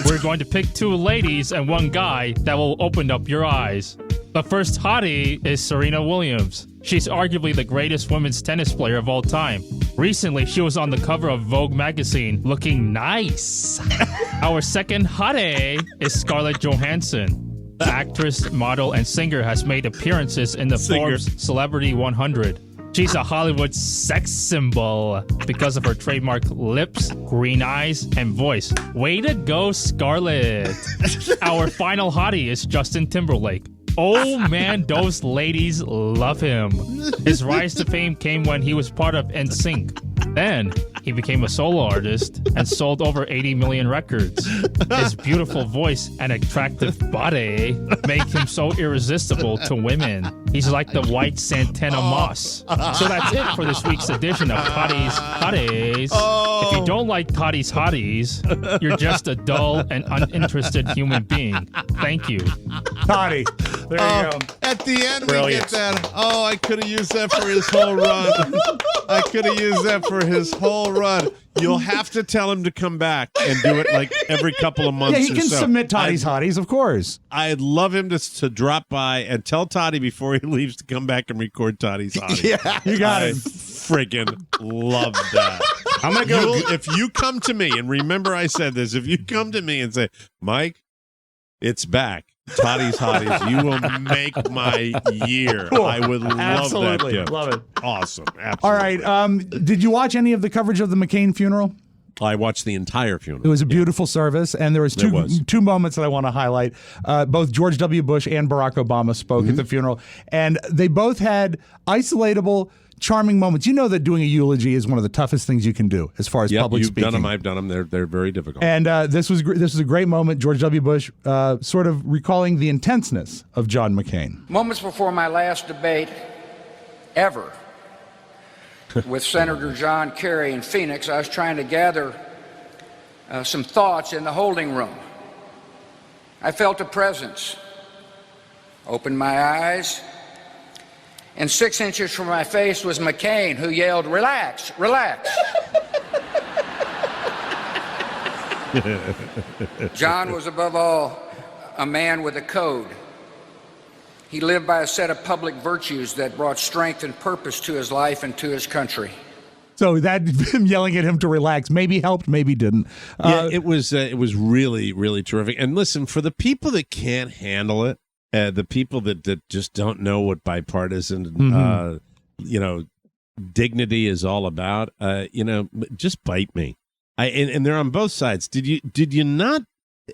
We're going to pick 2 ladies and 1 guy that will open up your eyes. The first hottie is Serena Williams. She's arguably the greatest women's tennis player of all time. Recently, she was on the cover of Vogue magazine looking nice. Our second hottie is Scarlett Johansson. The actress, model, and singer has made appearances in the Forbes Celebrity 100. She's a Hollywood sex symbol because of her trademark lips, green eyes, and voice. Way to go, Scarlett. Our final hottie is Justin Timberlake. Oh man, those ladies love him. His rise to fame came when he was part of NSYNC. Then he became a solo artist and sold over 80 million records. His beautiful voice and attractive body make him so irresistible to women. He's like the white Santana Moss. So that's it for this week's edition of Toddy's Hotties. If you don't like Toddy's Hotties, you're just a dull and uninterested human being. Thank you. Toddy. There you go. At the end, Brilliant. we get that. Oh, I could have used that for his whole run. I could have used that for his whole run. You'll have to tell him to come back and do it like every couple of months. Yeah, he or can so. submit Toddy's Hotties, of course. I'd love him to drop by and tell Toddy before he leaves to come back and record Toddy's Hotties. Yeah, you got it. Friggin' love that. I'm gonna go. If you come to me, and remember I said this, if you come to me and say, Mike, it's back. Toddy's Hotties, you will make my year. Cool. I would love Absolutely. that gift. Love it. Awesome. Absolutely. All right. Did you watch any of the coverage of the McCain funeral? I watched the entire funeral. It was a beautiful service, and there was two moments that I want to highlight. Both George W. Bush and Barack Obama spoke at the funeral, and they both had isolatable, charming moments. You know that doing a eulogy is one of the toughest things you can do as far as public you've speaking. done them. I've done them. They're very difficult. And this was a great moment. George W. Bush sort of recalling the intenseness of John McCain. Moments before my last debate ever with Senator John Kerry in Phoenix, I was trying to gather some thoughts in the holding room. I felt a presence, opened my eyes, and 6 inches from my face was McCain, who yelled, "Relax, relax." John was above all a man with a code. He lived by a set of public virtues that brought strength and purpose to his life and to his country. So that him yelling at him to relax maybe helped, maybe didn't. Yeah, it was really, really terrific. And listen, for the people that can't handle it, the people that just don't know what bipartisan, dignity is all about, just bite me. And they're on both sides. Did you not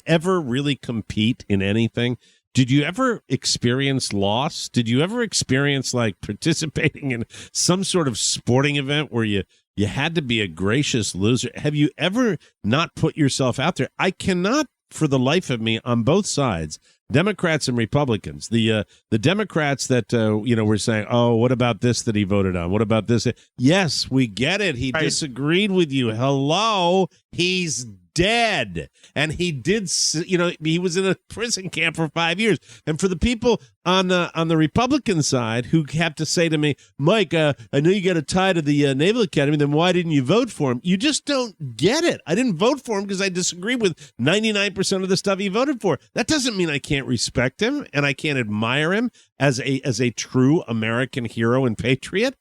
ever really compete in anything? Did you ever experience loss? Did you ever experience like participating in some sort of sporting event where you had to be a gracious loser? Have you ever not put yourself out there? I cannot, for the life of me, on both sides, Democrats and Republicans, the Democrats that were saying, oh, what about this that he voted on? What about this? Yes, we get it. He disagreed with you. Hello, he's dead. And he did, he was in a prison camp for 5 years. And for the people on the Republican side who have to say to me, Mike, I know you got a tie to the Naval Academy, then why didn't you vote for him? You just don't get it. I didn't vote for him because I disagree with 99% of the stuff he voted for. That doesn't mean I can't respect him and I can't admire him as a true American hero and patriot.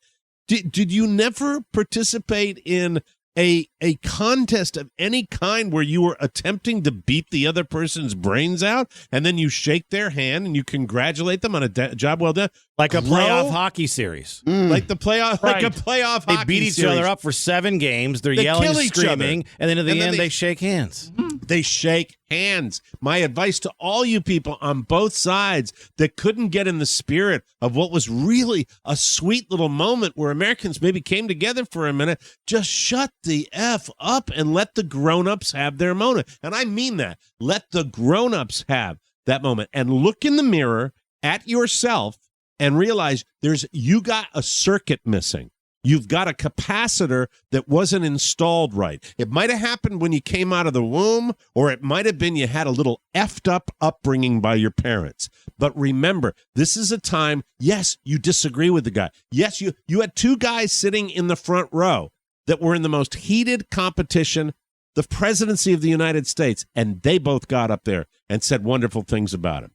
Did you never participate in a contest of any kind where you were attempting to beat the other person's brains out, and then you shake their hand and you congratulate them on a job well done, like a playoff hockey series, like the playoff, like a playoff. They hockey beat each series. other up for 7 games. They're They yelling, kill each screaming, other. and then at the And then end they shake hands. They shake hands. My advice to all you people on both sides that couldn't get in the spirit of what was really a sweet little moment where Americans maybe came together for a minute, just shut the F up and let the grown-ups have their moment. And I mean that. Let the grown-ups have that moment and look in the mirror at yourself and realize you got a circuit missing. You've got a capacitor that wasn't installed right. It might have happened when you came out of the womb, or it might have been you had a little effed up upbringing by your parents. But remember, this is a time, yes, you disagree with the guy. Yes, you had 2 guys sitting in the front row that were in the most heated competition, the presidency of the United States, and they both got up there and said wonderful things about him.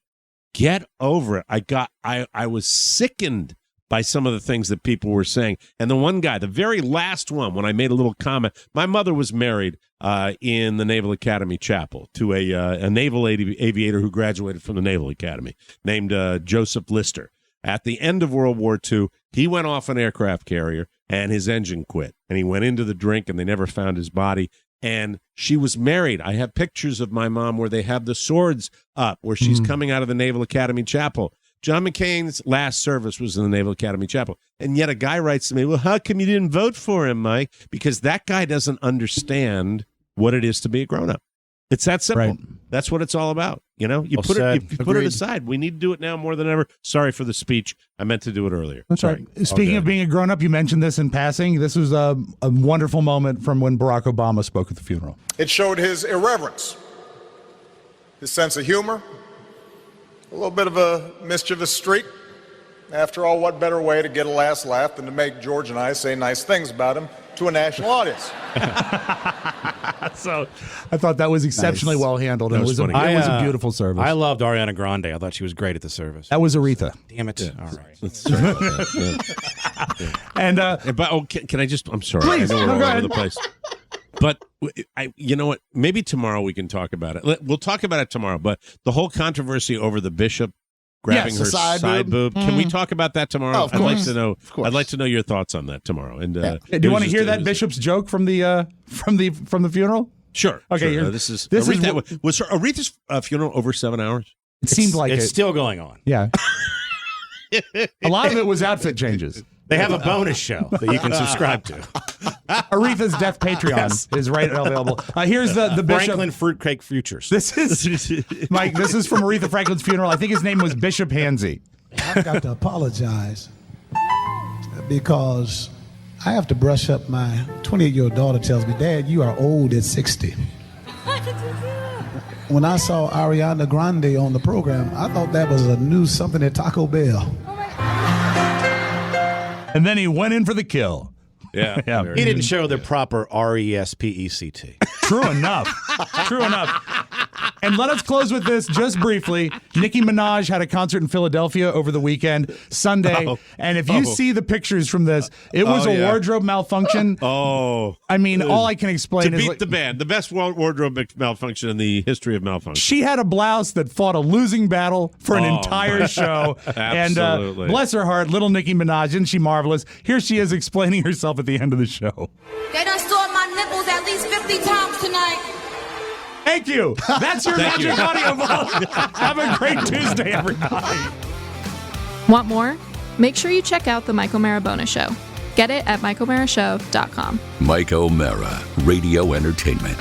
Get over it. I was sickened by some of the things that people were saying. And the one guy, the very last one, when I made a little comment, my mother was married in the Naval Academy Chapel to a naval aviator who graduated from the Naval Academy named Joseph Lister. At the end of World War II, he went off an aircraft carrier and his engine quit. And he went into the drink and they never found his body. And she was married. I have pictures of my mom where they have the swords up, where she's coming out of the Naval Academy Chapel. John McCain's last service was in the Naval Academy Chapel. And yet a guy writes to me, well, how come you didn't vote for him, Mike? Because that guy doesn't understand what it is to be a grown-up. It's that simple. Right. That's what it's all about. You know, you Well put said. it put it aside. We need to do it now more than ever. Sorry for the speech. I meant to do it earlier. That's Sorry. right. Speaking of being a grown-up, you mentioned this in passing. This was a wonderful moment from when Barack Obama spoke at the funeral. It showed his irreverence, his sense of humor, a little bit of a mischievous streak. After all, what better way to get a last laugh than to make George and I say nice things about him to a national audience? So I thought that was exceptionally well handled. It was a beautiful service. I loved Ariana Grande. I thought she was great at the service. That was Aretha. Damn it. All right. Sorry about that. And but can I just? I'm sorry. Please, I know no, we're go all over ahead. the place. But you know what? Maybe tomorrow we can talk about it. We'll talk about it tomorrow. But the whole controversy over the bishop grabbing Yes, her the side boob. boob. Can we talk about that tomorrow? Oh, of I'd like course. to know. Of course. I'd like to know your thoughts on that tomorrow. And do you want to hear that bishop's joke from the funeral? Sure. Okay. Sure. Here, This is Aretha, was Aretha's funeral over 7 hours? it seemed like It's it. still going on. Yeah. A lot of it was outfit changes. They have a bonus show that you can subscribe to. Aretha's Death Patreon is right available. Here's the bishop. Franklin Fruitcake Futures. This is Mike. This is from Aretha Franklin's funeral. I think his name was Bishop Hansy. I've got to apologize because I have to brush up. My 28-year-old daughter tells me, Dad, you are old at 60. When I saw Ariana Grande on the program, I thought that was a new something at Taco Bell. And then he went in for the kill. Yeah. Yeah. He didn't show the proper RESPECT. True enough. True enough. And let us close with this just briefly. Nicki Minaj had a concert in Philadelphia over the weekend, Sunday. Oh. And if you see the pictures from this, it was a wardrobe malfunction. Oh. I mean, all I can explain To is beat like, the band, the best wardrobe malfunction in the history of malfunction. she had a blouse that fought a losing battle for an Oh, entire show. And Absolutely. bless her heart, little Nicki Minaj, isn't she marvelous? Here she is explaining herself at the end of the show. They done stored my nipples at least 50 times tonight. Thank you. That's your Thank magic you. audio vault. Have a great Tuesday, everybody. Want more? Make sure you check out The Mike O'Mara Bonus Show. Get it at MikeO'MaraShow.com. Mike O'Mara, Radio Entertainment.